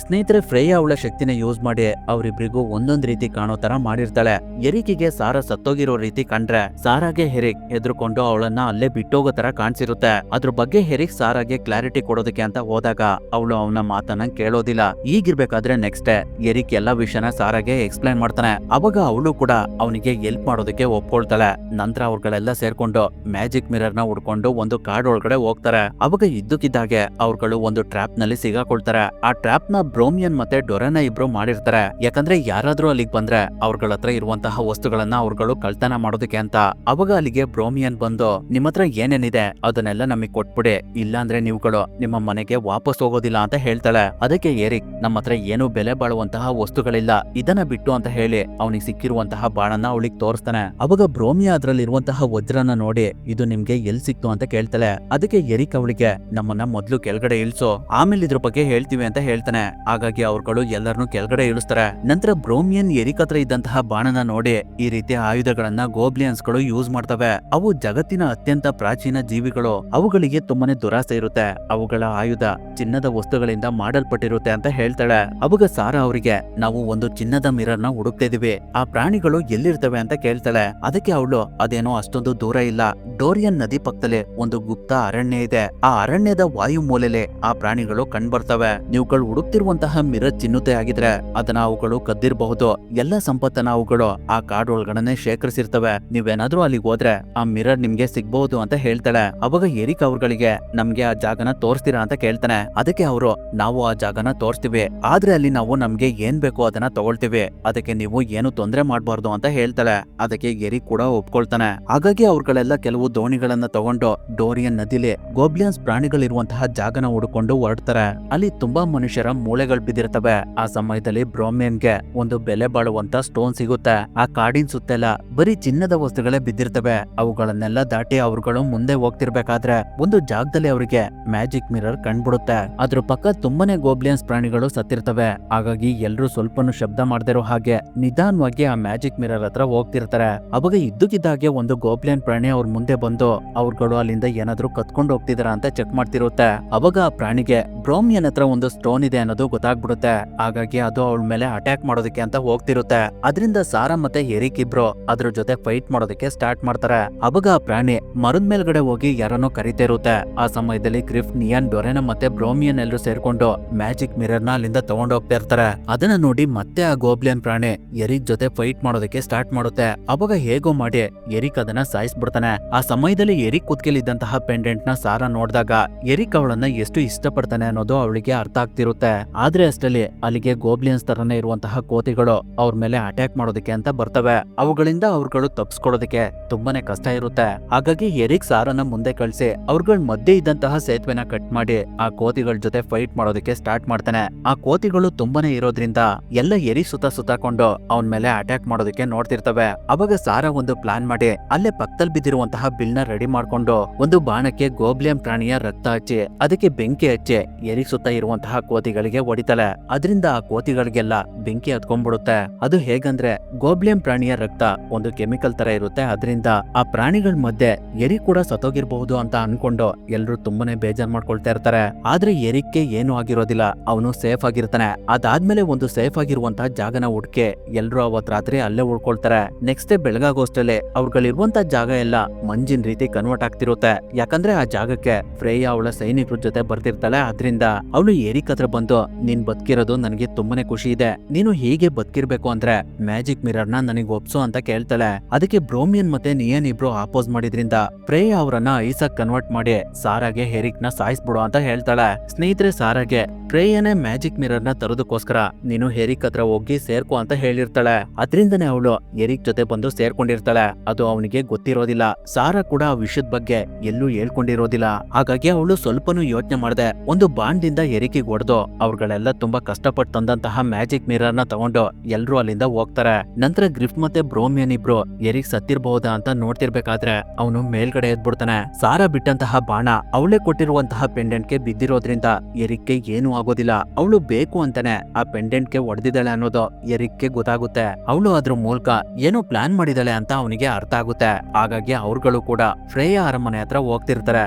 Speaker 1: ಸ್ನೇಹಿತರೆ, ಫ್ರೇಯ ಅವಳ ಶಕ್ತಿನ ಯೂಸ್ ಮಾಡಿ ಅವರಿಬ್ರಿಗೂ ಒಂದೊಂದ್ ರೀತಿ ಕಾಣೋ ತರ ಮಾಡಿರ್ತಾಳೆ. ಎರಿಕಿಗೆ ಸಾರಾ ಸತ್ತೋಗಿರೋ ರೀತಿ ಕಂಡ್ರೆ ಸಾರಾಗೆ ಹೆರಿಕ್ ಹೆದರ್ಕೊಂಡು ಅವಳನ್ನ ಅಲ್ಲೇ ಬಿಟ್ಟೋಗೋ ತರ ಕಾಣಿಸಿರುತ್ತೆ. ಅದ್ರ ಬಗ್ಗೆ ಹೆರಿಕ್ ಸಾರಾಗೆ ಕ್ಲಾರಿಟಿ ಕೊಡೋದಕ್ಕೆ ಅಂತ ಹೋದಾಗ ಅವಳು ಅವನ ಮಾತನ್ನ ಕೇಳೋದಿಲ್ಲ. ಈಗಿರ್ಬೇಕಾದ್ರೆ ನೆಕ್ಸ್ಟ್ ಡೇ ಎರಿಕ್ ಎಲ್ಲಾ ವಿಷಯನ ಸಾರಾಗೆ ಎಕ್ಸ್ಪ್ಲೈನ್ ಮಾಡ್ತಾನೆ. ಅವಾಗ ಅವಳು ಕೂಡ ಅವನಿಗೆ ಹೆಲ್ಪ್ ಮಾಡೋದಕ್ಕೆ ಒಪ್ಕೊಳ್ತಾಳೆ. ನಂತರ ಅವ್ರುಗಳೆಲ್ಲ ಸೇರ್ಕೊಂಡು ಮ್ಯಾಜಿಕ್ ಮಿರರ್ ನ ಹುಡ್ಕೊಂಡು ಒಂದು ಕಾಡ್ ಒಳಗಡೆ ಹೋಗ್ತಾರೆ. ಅವಾಗ ಇದ್ದಕ್ಕಿದ್ದಾಗೆ ಅವ್ರುಗಳು ಒಂದು ಟ್ರ್ಯಾಪ್ ನಲ್ಲಿ ಸಿಗಾಕೊಳ್ತಾರೆ. ಆ ಟ್ರ್ಯಾಪ್ ನ ಬ್ರೋಮಿಯನ್ ಮತ್ತೆ ಡೊರೆನ ಇಬ್ರು ಮಾಡಿರ್ತಾರೆ. ಯಾಕಂದ್ರೆ ಯಾರಾದ್ರೂ ಅಲ್ಲಿಗೆ ಬಂದ್ರೆ ಅವ್ರಗಳ ಹತ್ರ ಇರುವಂತಹ ವಸ್ತುಗಳನ್ನ ಅವ್ರುಗಳು ಕಳ್ತನ ಮಾಡೋದಕ್ಕೆ ಅಂತ. ಅವಾಗ ಅಲ್ಲಿಗೆ ಬ್ರೋಮಿಯನ್ ಬಂದು ನಿಮ್ಮ ಹತ್ರ ಏನೇನಿದೆ ಅದನ್ನೆಲ್ಲ ನಮಗ್ ಕೊಟ್ಬಿಡಿ, ಇಲ್ಲಾಂದ್ರೆ ನೀವುಗಳು ನಿಮ್ಮ ಮನೆಗೆ ವಾಪಸ್ ಹೋಗೋದಿಲ್ಲ ಅಂತ ಹೇಳ್ತಾಳೆ. ಅದಕ್ಕೆ ಎರಿಕ್ ನಮ್ಮ ಹತ್ರ ಏನು ಬೆಲೆ ಬಾಳುವಂತಹ ವಸ್ತುಗಳಿಲ್ಲ, ಇದನ್ನ ಬಿಟ್ಟು ಅಂತ ಹೇಳಿ ಅವನಿಗೆ ಸಿಕ್ಕಿರುವಂತಹ ಬಾಣನ ಅವಳಿಗೆ ತೋರಿಸ್ತಾನೆ. ಅವಾಗ ಬ್ರೋಮಿಯಾ ಅದ್ರಲ್ಲಿರುವಂತಹ ವಜ್ರನ ನೋಡಿ ಇದು ನಿಮ್ಗೆ ಎಲ್ ಸಿಕ್ತು ಅಂತ ಕೇಳ್ತಾಳೆ. ಅದಕ್ಕೆ ಎರಿಕ್ ಅವಳಿಗೆ ನಮ್ಮನ್ನ ಮೊದ್ಲು ಕೆಳಗಡೆ ಇಳಿಸೋ, ಆಮೇಲೆ ಇದ್ರ ಬಗ್ಗೆ ಹೇಳ್ತೀವಿ ಅಂತ ಹೇಳ್ತಾನೆ. ಹಾಗಾಗಿ ಅವ್ರುಗಳು ಎಲ್ಲರನ್ನೂ ಕೆಳಗಡೆ ಇಳಿಸ್ತಾರೆ. ನಂತರ ಬ್ರೋಮಿಯನ್ ಎರಿಕ್ ಹತ್ರ ಇದ್ದಂತಹ ಬಾಣನ ನೋಡಿ ಈ ರೀತಿಯ ಆಯುಧಗಳನ್ನ ಗೋಬ್ಲಿಯನ್ಸ್ ಗಳು ಯೂಸ್ ಮಾಡ್ತವೆ. ಅವು ಜಗತ್ತಿನ ಅತ್ಯಂತ ಪ್ರಾಚೀನ ಜೀವಿಗಳು. ಅವುಗಳಿಗೆ ತುಂಬಾನೇ ದುರಾಸೆ ಇರುತ್ತೆ. ಅವುಗಳ ಆಯುಧ ಚಿನ್ನದ ವಸ್ತುಗಳಿಂದ ಮಾಡಲ್ಪಟ್ಟಿರುತ್ತೆ ಅಂತ ಹೇಳ್ತಾಳೆ. ಅವಾಗ ಸಾರಾ ಅವರಿಗೆ ನಾವು ಒಂದು ಚಿನ್ನದ ಮಿರರ್ ನ ಹುಡುಕ್ತಿದೀವಿ, ಆ ಪ್ರಾಣಿಗಳು ಎಲ್ಲಿರ್ತವೆ ಅಂತ ಕೇಳ್ತಾಳೆ. ಅದಕ್ಕೆ ಅವಳು ಅದೇನೋ ಅಷ್ಟೊಂದು ದೂರ ಇಲ್ಲ, ಡೋರಿಯನ್ ನದಿ ಪಕ್ಕದಲ್ಲಿ ಒಂದು ಗುಪ್ತ ಅರಣ್ಯ ಇದೆ, ಆ ಅರಣ್ಯದ ವಾಯು ಮೂಲೆಲೆ ಆ ಪ್ರಾಣಿಗಳು ಕಂಡ್ಬರ್ತವೆ. ನೀವುಗಳು ಹುಡುಕ್ತಿರುವಂತಹ ಮಿರರ್ ಚಿನ್ನುತೆ ಆಗಿದ್ರೆ ಅದನ್ನ ಅವುಗಳು ಕದ್ದಿರಬಹುದು. ಎಲ್ಲ ಸಂಪತ್ತನ್ನ ಅವುಗಳು ಆ ಕಾಡ್ ಒಳಗಡೆ ಶೇಖರಿಸಿರ್ತವೆ. ನೀವೇನಾದ್ರೂ ಅಲ್ಲಿಗೆ ಹೋದ್ರೆ ಆ ಮಿರರ್ ನಿಮ್ಗೆ ಸಿಗ್ಬಹುದು ಅಂತ ಹೇಳ್ತಾಳೆ. ಅವಾಗ ಎರಿಕ್ ಅವ್ರಗಳಿಗೆ ನಮ್ಗೆ ಆ ಜಾಗನ ತೋರಿಸ್ತೀರಾ ಅಂತ ಕೇಳ್ತಾನೆ. ಅದಕ್ಕೆ ಅವರು ನಾವು ಆ ಜಾಗನ ತೋರಿಸ್ತೀವಿ, ಆದ್ರೆ ಅಲ್ಲಿ ನಾವು ನಮ್ಗೆ ಏನ್ ಬೇಕೋ ಅದನ್ನ ತಗೊಳ್ತೀವಿ, ಅದಕ್ಕೆ ನೀವು ಏನು ತೊಂದರೆ ಮಾಡಬಾರ್ದು ಅಂತ ಹೇಳ್ತಾಳೆ. ಅದಕ್ಕೆ ಎರಿಕ್ ಕೂಡ ಒಪ್ಕೊಳ್ತಾನೆ. ಹಾಗಾಗಿ ಅವ್ರಗಳೆಲ್ಲ ಕೆಲವು ದೋಣಿಗಳನ್ನ ತಗೊಂಡು ಡೋರಿಯನ್ ನದಿಲಿ ಗೋಬ್ಲಿಯನ್ಸ್ ಪ್ರಾಣಿಗಳಿರುವಂತಹ ಜಾಗನ ಹುಡುಕೊಂಡು ಹೊರಡ್ತಾರೆ. ಅಲ್ಲಿ ತುಂಬಾ ಮನುಷ್ಯರ ಮೂಳೆಗಳು ಬಿದ್ದಿರ್ತವೆ. ಆ ಸಮಯದಲ್ಲಿ ಬ್ರೋಮಿಯನ್ಗೆ ಒಂದು ಬೆಲೆ ಬಾಳುವಂತ ಸ್ಟೋನ್ ಸಿಗುತ್ತೆ. ಆ ಕಾಡಿನ ಸುತ್ತೆಲ್ಲ ಬರೀ ಚಿನ್ನದ ವಸ್ತುಗಳೇ ಬಿದ್ದಿರ್ತವೆ. ಅವುಗಳನ್ನೆಲ್ಲ ದಾಟಿ ಅವ್ರುಗಳು ಮುಂದೆ ಹೋಗ್ತಿರ್ಬೇಕಾದ್ರೆ ಒಂದು ಜಾಗದಲ್ಲಿ ಅವರಿಗೆ ಮ್ಯಾಜಿಕ್ ಮಿರರ್ ಕಂಡ್ಬಿಡುತ್ತೆ. ಅದ್ರ ಪಕ್ಕ ತುಂಬಾನೇ ಗೋಬ್ಲಿಯನ್ಸ್ ಪ್ರಾಣಿಗಳು ಸತ್ತಿರ್ತವೆ. ಹಾಗಾಗಿ ಎಲ್ರು ಸ್ವಲ್ಪನೂ ಶಬ್ದ ಮಾಡದಿರೋ ಹಾಗೆ ನಿಧಾನವಾಗಿ ಆ ಮ್ಯಾಜಿಕ್ ಮಿರರ್ ಹತ್ರ ಹೋಗ್ತಿರ್ತಾರೆ. ಅವಾಗ ಇದ್ದಕ್ಕಿದ್ದಾಗೆ ಒಂದು ಗೋಬ್ಲಿಯನ್ ಪ್ರಾಣಿ ಅವ್ರ ಮುಂದೆ ಬಂದು ಅವ್ರುಗಳು ಅಲ್ಲಿಂದ ಏನಾದ್ರೂ ಕತ್ಕೊಂಡು ಹೋಗ್ತಿದಾರ ಅಂತ ಚೆಕ್ ಮಾಡ್ತಿರುತ್ತೆ. ಅವಾಗ ಆ ಪ್ರಾಣಿಗೆ ಬ್ರೋಮಿಯನ್ ಹತ್ರ ಒಂದು ಸ್ಟೋನ್ ಇದೆ ಅನ್ನೋದು ಗೊತ್ತಾಗ್ಬಿಡುತ್ತೆ. ಹಾಗಾಗಿ ಅದು ಅವಳ ಮೇಲೆ ಅಟ್ಯಾಕ್ ಮಾಡೋದಕ್ಕೆ ಅಂತ ಹೋಗ್ತಿರುತ್ತೆ. ಅದರಿಂದ ಸಾರಾ ಮತ್ತೆ ಎರಿಕ್ ಇಬ್ರು ಅದ್ರ ಜೊತೆ ಫೈಟ್ ಮಾಡೋದಕ್ಕೆ ಸ್ಟಾರ್ಟ್ ಮಾಡ್ತಾರೆ. ಅವಾಗ ಆ ಪ್ರಾಣಿ ಮರದ ಮೇಲ್ಗಡೆ ಹೋಗಿ ಯಾರನ್ನೋ ಕರಿತಾ ಇರುತ್ತೆ. ಆ ಸಮಯದಲ್ಲಿ ಗ್ರಿಫ್, ನಿಯಾನ್, ಡೊರೆನ ಮತ್ತೆ ಬ್ರೋಮಿಯನ್ ಎಲ್ಲರೂ ಸೇರ್ಕೊಂಡು ಮ್ಯಾಜಿಕ್ ಮಿರರ್ ನ ಅಲ್ಲಿಂದ ತಗೊಂಡು ಹೋಗ್ತಾ ಇರ್ತಾರೆ. ಅದನ್ನ ನೋಡಿ ಮತ್ತೆ ಆ ಗೋಬ್ಲಿಯನ್ ಪ್ರಾಣಿ ಎರಿಕ್ ಜೊತೆ ಫೈಟ್ ಮಾಡೋದಕ್ಕೆ ಸ್ಟಾರ್ಟ್ ಮಾಡುತ್ತೆ. ಅವಾಗ ಹೇಗೋ ಮಾಡಿ ಎರಿಕ್ ಅದನ್ನ ಸಾಯಿಸ್ಬಿಡ್ತಾನೆ. ಆ ಸಮಯದಲ್ಲಿ ಎರಿಕ್ ಕುತ್ಕೆಲಿದ್ದಂತಹ ಪೆಂಡೆಂಟ್ ನ ಸಾರಾ ನೋಡಿದಾಗ ಎರಿಕ್ ಅವಳನ್ನ ಎಷ್ಟು ಇಷ್ಟಪಡ್ತಾನೆ ಅನ್ನೋದು ಅವಳಿಗೆ ಅರ್ಥ ಆಗ್ತಿರುತ್ತೆ. ಆದ್ರೆ ಅಷ್ಟರಲ್ಲಿ ಅಲ್ಲಿಗೆ ಗೋಬ್ಲಿಯನ್ಸ್ ತರನೇ ಇರುವಂತಹ ಕೋತಿಗಳು ಅವ್ರ ಮೇಲೆ ಅಟ್ಯಾಕ್ ಮಾಡೋದಕ್ಕೆ ಅಂತ ಬರ್ತವೆ. ಅವುಗಳಿಂದ ಅವ್ರುಗಳು ತಪ್ಪಿಸ್ಕೊಳ್ಳೋದಕ್ಕೆ ತುಂಬಾನೇ ಕಷ್ಟ ಇರುತ್ತೆ. ಹಾಗಾಗಿ ಎರಿಕ್ ಸಾರನ್ನ ಮುಂದೆ ಕಳಿಸಿ ಅವ್ರಗಳ ಮಧ್ಯೆ ಇದ್ದಂತಹ ಸೇತುವೆನ ಕಟ್ ಮಾಡಿ ಆ ಕೋತಿಗಳ ಜೊತೆ ಫೈಟ್ ಮಾಡೋದಕ್ಕೆ ಸ್ಟಾರ್ಟ್ ಮಾಡ್ತಾನೆ. ಆ ಕೋತಿಗಳು ತುಂಬಾನೇ ಇರೋದ್ರಿಂದ ಎಲ್ಲ ಎರಿ ಸುತ್ತಾಕೊಂಡು ಅವನ್ ಮೇಲೆ ಅಟ್ಯಾಕ್ ಮಾಡೋದಕ್ಕೆ ನೋಡ್ತಿರ್ತವೆ. ಅವಾಗ ಸಾರಾ ಒಂದು ಪ್ಲಾನ್ ಮಾಡಿ ಅಲ್ಲೇ ಪಕ್ಕದಲ್ಲಿ ಬಿದ್ದಿರುವಂತಹ ಬಿಲ್ ನ ರೆಡಿ ಮಾಡ್ಕೊಂಡು ಒಂದು ಬಾಣಕ್ಕೆ ಗೋಬ್ಲಿಯನ್ ಪ್ರಾಣಿಯ ರಕ್ತ ಹಚ್ಚಿ ಅದಕ್ಕೆ ಬೆಂಕಿ ಹಚ್ಚಿ ಎರಿ ಸುತ್ತ ಇರುವಂತಹ ಕೋತಿಗಳಿಗೆ ಹೊಡಿತಾಳೆ. ಅದರಿಂದ ಆ ಕೋತಿಗಳಿಗೆಲ್ಲ ಬೆಂಕಿ ಹತ್ಕೊಂಡ್ಬಿಡುತ್ತೆ. ಅದು ಹೇಗಂದ್ರೆ ಗೋಬ್ಲಿಯನ್ ಪ್ರಾಣಿಯ ರಕ್ತ ಒಂದು ಕೆಮಿಕಲ್ ತರ ಇರುತ್ತೆ. ಅದರಿಂದ ಆ ಪ್ರಾಣಿಗಳ ಮಧ್ಯೆ ಎರಿ ಕೂಡ ಸತ್ತೋಗಿರ್ಬಹುದು ಅಂತ ಅನ್ಕೊಂಡು ಎಲ್ರು ತುಂಬಾನೇ ಬೇಜಾರ್ ಮಾಡ್ಕೊಳ್ತಾ ಇರ್ತಾರೆ. ಆದ್ರೆ ಎರಿಕ್ಗೆ ಏನು ಆಗಿರೋದಿಲ್ಲ, ಅವನು ಸೇಫ್ ಆಗಿರ್ತಾನೆ. ಅದಾದ್ಮೇಲೆ ಒಂದು ಸೇಫ್ ಆಗಿರುವಂತಹ ಜಾಗನ ಹುಡ್ಕೆ ಎಲ್ರು ಅವತ್ ರಾತ್ರಿ ಅಲ್ಲೇ ಉಳ್ಕೊಳ್ತಾರೆ. ನೆಕ್ಸ್ಟ್ ಡೇ ಬೆಳಗಾಗೋಷ್ಟಲ್ಲೇ ಅವ್ರುಗಳಿರುವಂತ ಜಾಗ ಎಲ್ಲ ಮಂಜಿನ ರೀತಿ ಕನ್ವರ್ಟ್ ಆಗ್ತಿರುತ್ತೆ. ಯಾಕಂದ್ರೆ ಆ ಜಾಗಕ್ಕೆ ಫ್ರೇಯ ಅವಳ ಸೈನಿಕರ ಜೊತೆ ಬರ್ತಿರ್ತಾಳೆ. ಅದ್ರಿಂದ ಅವಳು ಎರಿಕ್ ಹತ್ರ ಬಂದು ನೀನ್ ಬದುಕಿರೋದು ನನಗೆ ತುಂಬಾನೇ ಖುಷಿ ಇದೆ, ನೀನು ಹೀಗೆ ಬದುಕಿರ್ಬೇಕು ಅಂದ್ರೆ ಮ್ಯಾಜಿಕ್ ಮಿರರ್ ನ ನನಗೆ ಒಪ್ಸು ಅಂತ ಕೇಳ್ತಾಳೆ. ಅದಕ್ಕೆ ಬ್ರೋಮಿಯನ್ ಮತ್ತೆ ನಿಯನ್ ಇಬ್ರು ಆಪೋಸ್ ಮಾಡಿದ್ರಿಂದ ಫ್ರೇಯ ಅವರನ್ನ ಐಸಾಕ್ ಕನ್ವರ್ಟ್ ಮಾಡಿ ಸಾರಾಗೆ ಹೆರಿಕ್ ನ ಸಾಯಿಸ್ಬಿಡು ಅಂತ ಹೇಳ್ತಾಳೆ. ಸ್ನೇಹಿತರೆ, ಸಾರಾಗೆ ಫ್ರೇಯನೇ ಮ್ಯಾಜಿಕ್ ಮಿರರ್ ನ ತರೋದಕ್ಕೋಸ್ಕರ ನೀನು ಹೆರಿಕ್ ಹತ್ರ ಹೋಗಿ ಸೇರ್ಕೊ ಅಂತ ಹೇಳಿರ್ತಾಳೆ. ಅದ್ರಿಂದನೇ ಅವಳು ಎರಿಕ್ ಜೊತೆ ಬಂದು ಸೇರ್ಕೊಂಡಿರ್ತಾಳೆ. ಅದು ಅವನಿಗೆ ಗೊತ್ತಿರೋದಿಲ್ಲ. ಸಾರಾ ಕೂಡ ಆ ವಿಷಯದ ಬಗ್ಗೆ ಎಲ್ಲೂ ಹೇಳ್ಕೊಂಡಿರೋದಿಲ್ಲ. ಹಾಗಾಗಿ ಅವಳು ಸ್ವಲ್ಪನೂ ಯೋಚನೆ ಮಾಡದೆ ಒಂದು ಬಾಂಡ್ದಿಂದ ಎರಿಕಿಗೆ ಹೊಡೆದು ಅವ್ರುಗಳೆಲ್ಲ ತುಂಬಾ ಕಷ್ಟಪಟ್ಟು ತಂದಂತಹ ಮ್ಯಾಜಿಕ್ ಮಿರರ್ ನ ತಗೊಂಡು ಎಲ್ರು ಅಲ್ಲಿಂದ ಹೋಗ್ತಾರೆ. ನಂತರ ಗ್ರಿಫ್ ಮತ್ತೆ ಬ್ರೋಮಿಯನ್ ಇಬ್ರು ಎರಿಕ್ ಸತ್ತಿರಬಹುದಾ ಅಂತ ನೋಡ್ತಿರ್ಬೇಕಾದ್ರೆ ಅವನು ಮೇಲ್ಗಡೆ ಎದ್ಬಿಡ್ತಾನೆ. ಸಾರಾ ಬಿಟ್ಟಂತಹ ಬಾಣ ಅವಳೇ ಕೊಟ್ಟಿರುವಂತಹ ಪೆಂಡೆಂಟ್ ಗೆ ಬಿದ್ದಿರೋದ್ರಿಂದ ಎರಿಕ್ಗೆ ಏನು ಆಗೋದಿಲ್ಲ. ಅವಳು ಬೇಕು ಅಂತಾನೆ ಆ ಪೆಂಡೆಂಟ್ ಗೆ ಹೊಡೆದಿದ್ದಾಳೆ ಅನ್ನೋದು ಎರಿಕ್ಗೆ ಗೊತ್ತಾಗುತ್ತೆ. ಅವಳು ಅದ್ರ ಮೂಲಕ ಏನೋ ಪ್ಲಾನ್ ಮಾಡಿದಾಳೆ ಅಂತ ಅವನಿಗೆ ಅರ್ಥ ಆಗುತ್ತೆ. ಹಾಗಾಗಿ ಅವ್ರುಗಳು ಕೂಡ ಫ್ರೇಯ ಅರಮನೆ ಹತ್ರ ಹೋಗ್ತಿರ್ತಾರೆ.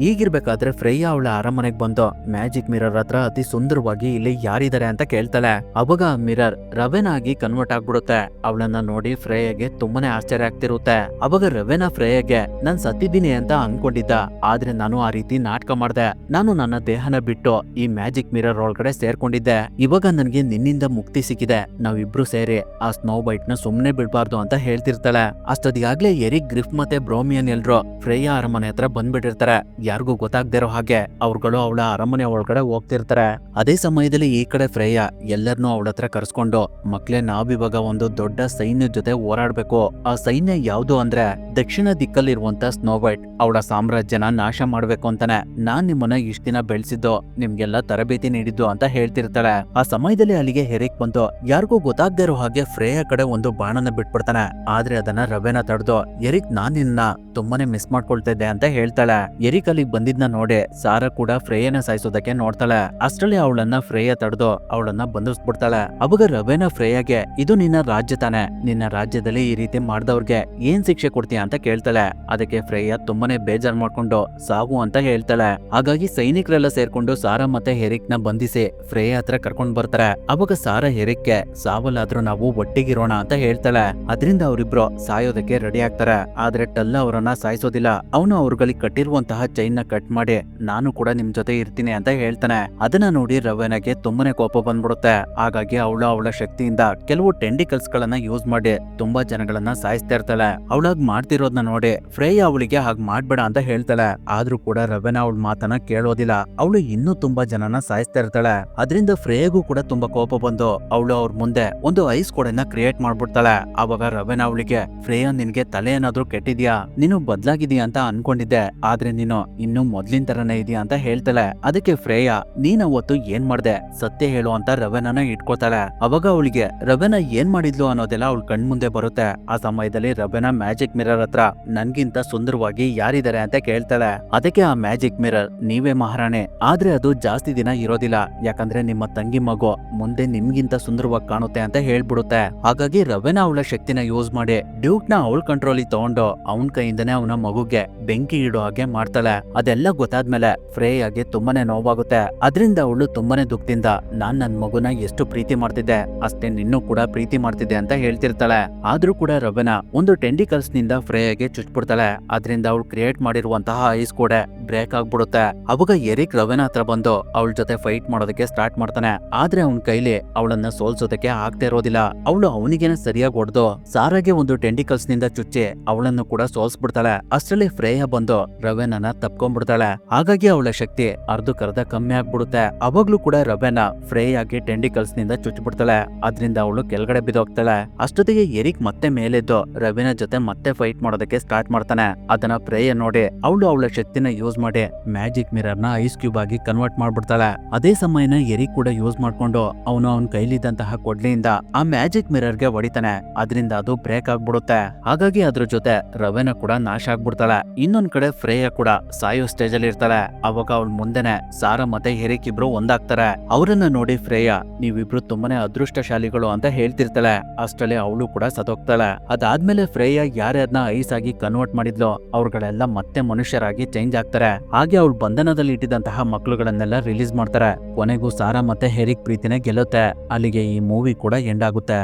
Speaker 1: ಈಗಿರ್ಬೇಕಾದ್ರೆ ಫ್ರೇಯ ಅವಳ ಅರಮನೆಗೆ ಬಂದು ಮ್ಯಾಜಿಕ್ ಮಿರರ್ ಹತ್ರ ಅತಿ ಸುಂದರವಾಗಿ ಇಲ್ಲಿ ಯಾರಿದ್ದಾರೆ ಅಂತ ಕೇಳ್ತಾಳೆ. ಅವಾಗ ಮಿರರ್ ರವೆನ್ ಆಗಿ ಕನ್ವರ್ಟ್ ಆಗ್ಬಿಡುತ್ತೆ. ಅವಳನ್ನ ನೋಡಿ ಫ್ರೇಯಗೆ ತುಂಬಾನೇ ಆಶ್ಚರ್ಯ ಆಗ್ತಿರುತ್ತೆ. ಅವಾಗ ರವೆನ ಫ್ರೇಯಗೆ ನಾನ್ ಸತ್ತಿದ್ದೀನಿ ಅಂತ ಅನ್ಕೊಂಡಿದ್ದ, ಆದ್ರೆ ನಾನು ಆ ರೀತಿ ನಾಟಕ ಮಾಡ್ದೆ. ನಾನು ನನ್ನ ದೇಹನ ಬಿಟ್ಟು ಈ ಮ್ಯಾಜಿಕ್ ಮಿರರ್ ಒಳಗಡೆ ಸೇರ್ಕೊಂಡಿದ್ದೆ. ಇವಾಗ ನನ್ಗೆ ನಿನ್ನಿಂದ ಮುಕ್ತಿ ಸಿಕ್ಕಿದೆ. ನಾವಿಬ್ರು ಸೇರಿ ಆ ಸ್ನೋ ಬೈಟ್ ನ ಸುಮ್ನೆ ಬಿಡ್ಬಾರ್ದು ಅಂತ ಹೇಳ್ತಿರ್ತಾಳೆ. ಅಷ್ಟೊತ್ತಿಗಾಗ್ಲೇ ಎರಿಕ್, ಗ್ರಿಫ್ ಮತ್ತೆ ಬ್ರೋಮಿಯನ್ ಎಲ್ರು ಫ್ರೇಯ ಅರಮನೆ ಹತ್ರ ಬಂದ್ಬಿಟ್ಟಿರ್ತಾರೆ. ಯಾರಿಗೂ ಗೊತ್ತಾಗ್ದಿರೋ ಹಾಗೆ ಅವ್ರುಗಳು ಅವಳ ಅರಮನೆ ಒಳಗಡೆ ಹೋಗ್ತಿರ್ತಾರೆ. ಅದೇ ಸಮಯದಲ್ಲಿ ಈ ಕಡೆ ಫ್ರೇಯ ಎಲ್ಲರನ್ನೂ ಅವಳ ಹತ್ರ ಕರ್ಸ್ಕೊಂಡು, ಮಕ್ಳೇ, ನಾವಿವಾಗ ಒಂದು ದೊಡ್ಡ ಸೈನ್ಯದ ಜೊತೆ ಹೋರಾಡ್ಬೇಕು. ಆ ಸೈನ್ಯ ಯಾವ್ದು ಅಂದ್ರೆ ದಕ್ಷಿಣ ದಿಕ್ಕಲ್ಲಿರುವಂತ ಸ್ನೋ ವೈಟ್ ಅವಳ ಸಾಮ್ರಾಜ್ಯನ ನಾಶ ಮಾಡ್ಬೇಕು ಅಂತಾನೆ ನಾನ್ ನಿಮ್ಮನ್ನ ಇಷ್ಟ ದಿನ ಬೆಳೆಸಿದ್ದು, ನಿಮ್ಗೆಲ್ಲ ತರಬೇತಿ ನೀಡಿದ್ದು ಅಂತ ಹೇಳ್ತಿರ್ತಾಳೆ. ಆ ಸಮಯದಲ್ಲಿ ಅಲ್ಲಿಗೆ ಹೆರಿಕ್ ಬಂದು ಯಾರಿಗೂ ಗೊತ್ತಾಗ್ದೇ ಇರೋ ಹಾಗೆ ಫ್ರೇಯ ಕಡೆ ಒಂದು ಬಾಣನ ಬಿಟ್ಬಿಡ್ತಾನೆ. ಆದ್ರೆ ಅದನ್ನ ರವೆನ ತಡೆದು, ಎರಿಕ್, ನಾನ್ ನಿನ್ನ ತುಂಬಾನೇ ಮಿಸ್ ಮಾಡ್ಕೊಳ್ತಾ ಇದ್ದೆ ಅಂತ ಹೇಳ್ತಾಳೆ. ಎರಿಕ್ ಅಲ್ಲಿಗೆ ಬಂದಿದ್ನ ನೋಡಿ ಸಾರಾ ಕೂಡ ಫ್ರೇಯನ ಸಾಯಿಸೋದಕ್ಕೆ ನೋಡ್ತಾಳೆ. ಅಷ್ಟರಲ್ಲಿ ಅವಳನ್ನ ಫ್ರೇಯ ತಡೆದು ಅವಳನ್ನ ಬಂಧಿಸ್ಬಿಡ್ತಾಳೆ. ಅವಾಗ ರವೆನ ಫ್ರೇಯಗೆ, ಇದು ನಿನ್ನ ರಾಜ್ಯ ತಾನೆ, ನಿನ್ನ ರಾಜ್ಯದಲ್ಲಿ ಈ ರೀತಿ ಮಾಡ್ದವ್ರಿಗೆ ಏನ್ ಶಿಕ್ಷೆ ಕೊಡ್ತೀಯ ಅಂತ ಕೇಳ್ತಾಳೆ. ಅದಕ್ಕೆ ಫ್ರೇಯ ತುಂಬಾನೇ ಬೇಜಾರ್ ಮಾಡ್ಕೊಂಡು ಸಾವು ಅಂತ ಹೇಳ್ತಾಳೆ. ಹಾಗಾಗಿ ಸೈನಿಕರೆಲ್ಲ ಸೇರ್ಕೊಂಡು ಸಾರಾ ಮತ್ತೆ ಹೆರಿಕ್ ನ ಬಂಧಿಸಿ ಫ್ರೇಯ ಹತ್ರ ಕರ್ಕೊಂಡ್ ಬರ್ತಾರೆ. ಅವಾಗ ಸಾರಾ ಹೆರಿಕ್ಗೆ, ಸಾವಲ್ಲಾದ್ರೂ ನಾವು ಒಟ್ಟಿಗಿರೋಣ ಅಂತ ಹೇಳ್ತಾಳೆ. ಅದರಿಂದ ಅವರಿಬ್ರು ಸಾಯೋದಕ್ಕೆ ರೆಡಿ ಆಗ್ತಾರೆ. ಆದ್ರೆ ಟಲ್ಲ ಅವರನ್ನ ಸಾಯಿಸೋದಿಲ್ಲ. ಅವನು ಅವ್ರುಗಳಿಗೆ ಕಟ್ಟಿರುವಂತಹ ಚೈನ್ ನ ಕಟ್ ಮಾಡಿ, ನಾನು ಕೂಡ ನಿಮ್ ಜೊತೆ ಇರ್ತೀನಿ ಅಂತ ಹೇಳ್ತಾನೆ. ಅದನ್ನ ನೋಡಿ ರವೆನಗೆ ತುಂಬಾನೇ ಕೋಪ ಬಂದ್ಬಿಡುತ್ತೆ. ಹಾಗಾಗಿ ಅವಳ ಶಕ್ತಿಯಿಂದ ಕೆಲವು ಟೆಂಡಿಕಲ್ಸ್ ಗಳನ್ನ ಯೂಸ್ ಮಾಡಿ ತುಂಬಾ ಜನಗಳನ್ನ ಸಾಯಿಸ್ತಾ ಇರ್ತಾಳೆ. ಅವಳಾಗ್ ಮಾಡ್ತಿರೋದನ್ನ ನೋಡಿ ಫ್ರೇಯ ಅವಳಿಗೆ ಹಾಗ್ ಮಾಡ್ಬೇಡ ಅಂತ ಹೇಳ್ತಾಳೆ. ಆದ್ರೂ ಕೂಡ ರವೆನ ಅವಳ ಮಾತನ್ನ ಕೇಳೋದಿಲ್ಲ. ಅವಳು ಇನ್ನೂ ತುಂಬಾ ಜನನ ಸಾಯಿಸ್ತಾ ಇರ್ತಾಳೆ. ಅದರಿಂದ ಫ್ರೇಯಗೂ ಕೂಡ ತುಂಬಾ ಕೋಪ ಬಂದು ಅವಳು ಅವ್ರ ಮುಂದೆ ಒಂದು ಐಸ್ ಕೋಡನ್ನ ಕ್ರಿಯೇಟ್ ಮಾಡ್ಬಿಡ್ತಾಳೆ. ಅವಾಗ ರವೆನ ಅವಳಿಗೆ, ಫ್ರೇಯ, ನಿನ್ಗೆ ತಲೆ ಏನಾದ್ರೂ ಕೆಟ್ಟಿದ್ಯಾ? ನೀನು ಬದ್ಲಾಗಿದೀಯ ಅಂತ ಅನ್ಕೊಂಡಿದ್ದೆ, ಆದ್ರೆ ನೀನು ಇನ್ನು ಮೊದ್ಲಿನ ತರನೇ ಇದೆಯಾ ಅಂತ ಹೇಳ್ತಾಳೆ. ಅದಕ್ಕೆ ಫ್ರೇಯ, ನೀನ್ ಅವತ್ತು ಏನ್ ಮಾಡ್ದೆ, ಸತ್ಯ ಹೇಳು ಅಂತ ರವೆನನ ಇಟ್ಕೋತಾಳೆ. ಅವಾಗ ಅವಳಿಗೆ ರವೆನ ಏನ್ ಮಾಡಿದ್ಲು ಅನ್ನೋದೆಲ್ಲ ಅವಳ ಕಣ್ಮುಂದೆ ಬರುತ್ತೆ. ಆ ಸಮಯದಲ್ಲಿ ರವೆನ ಮ್ಯಾಜಿಕ್ ಮಿರರ್ ಹತ್ರ ನನ್ಗಿಂತ ಸುಂದರವಾಗಿ ಯಾರಿದ್ದಾರೆ ಅಂತ ಕೇಳ್ತಾಳೆ. ಅದಕ್ಕೆ ಆ ಮ್ಯಾಜಿಕ್ ಮಿರರ್, ನೀವೇ ಮಹಾರಾಣೆ, ಆದ್ರೆ ಅದು ಜಾಸ್ತಿ ದಿನ ಇರೋದಿಲ್ಲ, ಯಾಕಂದ್ರೆ ನಿಮ್ಮ ತಂಗಿ ಮಗು ಮುಂದೆ ನಿಮ್ಗಿಂತ ಸುಂದರವಾಗಿ ಕಾಣುತ್ತೆ ಅಂತ ಹೇಳ್ಬಿಡುತ್ತೆ. ಹಾಗಾಗಿ ರವೆನ ಅವಳ ಶಕ್ತಿನ ಯೂಸ್ ಮಾಡಿ ಡ್ಯೂಕ್ ನ ಅವಳ ಕಂಟ್ರೋಲ್ ತಗೊಂಡು ಅವನ ಕೈಯಿಂದನೇ ಅವನ ಮಗುಗೆ ಬೆಂಕಿ ಇಡೋ ಹಾಗೆ ಮಾಡ್ತಾಳೆ. ಅದೆಲ್ಲ ಗೊತ್ತಾದ್ಮೇಲೆ ಫ್ರೇಯಾಗೆ ತುಂಬಾನೇ ನೋವಾಗುತ್ತೆ. ಅದರಿಂದ ಅವಳು ತುಂಬಾನೇ ದುಃಖದಿಂದ, ನಾನ್ ನನ್ ಮಗುನ ಎಷ್ಟು ಪ್ರೀತಿ ಮಾಡ್ತಿದ್ದೆ ಅಷ್ಟೇ ನಿನ್ನೂ ಕೂಡ ಪ್ರೀತಿ ಮಾಡ್ತಿದ್ದೆ ಅಂತ ಹೇಳ್ತಿರ್ತಾಳೆ. ಆದ್ರೂ ಕೂಡ ರವೆನ ಒಂದು ಟೆಂಡಿಕಲ್ಸ್ ನಿಂದ ಫ್ರೇಯಾಗೆ ಚುಚ್ಬಿಡ್ತಾಳೆ. ಅದರಿಂದ ಅವಳು ಕ್ರಿಯೇಟ್ ಮಾಡಿರುವಂತಹ ಐಸ್ ಕೂಡ ಬ್ರೇಕ್ ಆಗ್ಬಿಡುತ್ತೆ. ಅವಾಗ ಎರಿಕ್ ರವೆನ ಹತ್ರ ಬಂದು ಅವಳ ಜೊತೆ ಫೈಟ್ ಮಾಡೋದಕ್ಕೆ ಸ್ಟಾರ್ಟ್ ಮಾಡ್ತಾನೆ. ಆದ್ರೆ ಅವನ ಕೈಲಿ ಅವಳನ್ನ ಸೋಲ್ಸೋದಕ್ಕೆ ಆಗ್ತಾ ಇರೋದಿಲ್ಲ. ಅವಳು ಅವನಿಗೇನೆ ಸರಿಯಾಗಿ ಹೊಡೆದು ಸಾರಾಗೆ ಒಂದು ಟೆಂಡಿಕಲ್ಸ್ ನಿಂದ ಚುಚ್ಚಿ ಅವಳನ್ನು ಕೂಡ ಸೋಲ್ಸ್ಬಿಡ್ತಾಳೆ. ಅಷ್ಟರಲ್ಲಿ ಫ್ರೇಯ ಬಂದು ರವೆನನ್ನ ತಪ್ಕೊಂಡ್ಬಿಡ್ತಾಳೆ. ಹಾಗಾಗಿ ಅವಳ ಶಕ್ತಿ ಅರ್ಧಕ್ಕರ್ಧ ಕಮ್ಮಿ ಆಗ್ಬಿಡುತ್ತೆ. ಅವಾಗ್ಲೂ ಕೂಡ ರವೆನ ಫ್ರೇಯಾಗಿ ಟೆಂಡಿಕಲ್ಸ್ ನಿಂದ ಚುಚ್ಚಿಬಿಡ್ತಾಳೆ. ಅದ್ರಿಂದ ಅವಳು ಕೆಳಗಡೆ ಬಿದ್ದೋಗ್ತಾಳೆ. ಅಷ್ಟೊತ್ತಿಗೆ ಎರಿಕ್ ಮತ್ತೆ ಮೇಲೆದ್ದು ರವೆನ ಜೊತೆ ಮತ್ತೆ ಫೈಟ್ ಮಾಡೋದಕ್ಕೆ ಸ್ಟಾರ್ಟ್ ಮಾಡ್ತಾನೆ. ಅದನ್ನ ಫ್ರೇಯ ನೋಡಿ ಅವಳ ಶಕ್ತಿನ ಯೂಸ್ ಮಾಡಿ ಮ್ಯಾಜಿಕ್ ಮಿರರ್ ನ ಐಸ್ ಕ್ಯೂಬ್ ಆಗಿ ಕನ್ವರ್ಟ್ ಮಾಡ್ಬಿಡ್ತಾಳೆ. ಅದೇ ಸಮಯನ ಎರಿಕ್ ಕೂಡ ಯೂಸ್ ಮಾಡ್ಕೊಂಡು ಅವನು ಅವನ ಕೈಲಿದ್ದಂತಹ ಕೊಡ್ಲಿಯಿಂದ ಆ ಮ್ಯಾಜಿಕ್ ಮಿರರ್ ಗೆ ಹೊಡಿತಾನೆ. ಅದರಿಂದ ಅದು ಬ್ರೇಕ್ ಆಗ್ಬಿಡುತ್ತೆ. ಹಾಗಾಗಿ ಅದ್ರ ಜೊತೆ ರವೆನ ಕೂಡ ನಾಶ ಆಗ್ಬಿಡ್ತಾಳೆ. ಇನ್ನೊಂದ್ ಕಡೆ ಫ್ರೇಯ ಕೂಡ ಸಾಯೋ ಸ್ಟೇಜ್ ಅಲ್ಲಿ ಇರ್ತಾಳೆ. ಅವಾಗ ಅವಳ ಮುಂದೆನೆ ಸಾರಾ ಮತ್ತೆ ಹೆರಿಕ್ ಇಬ್ರು ಒಂದಾಗ್ತಾರೆ. ಅವರನ್ನ ನೋಡಿ ಫ್ರೇಯ, ನೀವಿಬ್ರು ತುಂಬಾನೇ ಅದೃಷ್ಟಶಾಲಿಗಳು ಅಂತ ಹೇಳ್ತಿರ್ತಾಳೆ. ಅಷ್ಟರಲ್ಲಿ ಅವಳು ಕೂಡ ಸತ್ತೋಗ್ತಾಳೆ. ಅದಾದ್ಮೇಲೆ ಫ್ರೇಯ ಯಾರ್ಯಾರನ್ನ ಐಸ್ ಆಗಿ ಕನ್ವರ್ಟ್ ಮಾಡಿದ್ಲು ಅವ್ರುಗಳೆಲ್ಲ ಮತ್ತೆ ಮನುಷ್ಯರಾಗಿ ಚೇಂಜ್ ಆಗ್ತಾರೆ. ಹಾಗೆ ಅವಳು ಬಂಧನದಲ್ಲಿ ಇಟ್ಟಿದ್ದಂತಹ ಮಕ್ಕಳುಗಳನ್ನೆಲ್ಲ ರಿಲೀಸ್ ಮಾಡ್ತಾರೆ. ಕೊನೆಗೂ ಸಾರಾ ಮತ್ತೆ ಹೆರಿಕ್ ಪ್ರೀತಿನೇ ಗೆಲ್ಲುತ್ತೆ. ಅಲ್ಲಿಗೆ ಈ ಮೂವಿ ಕೂಡ ಎಂಡ್ ಆಗುತ್ತೆ.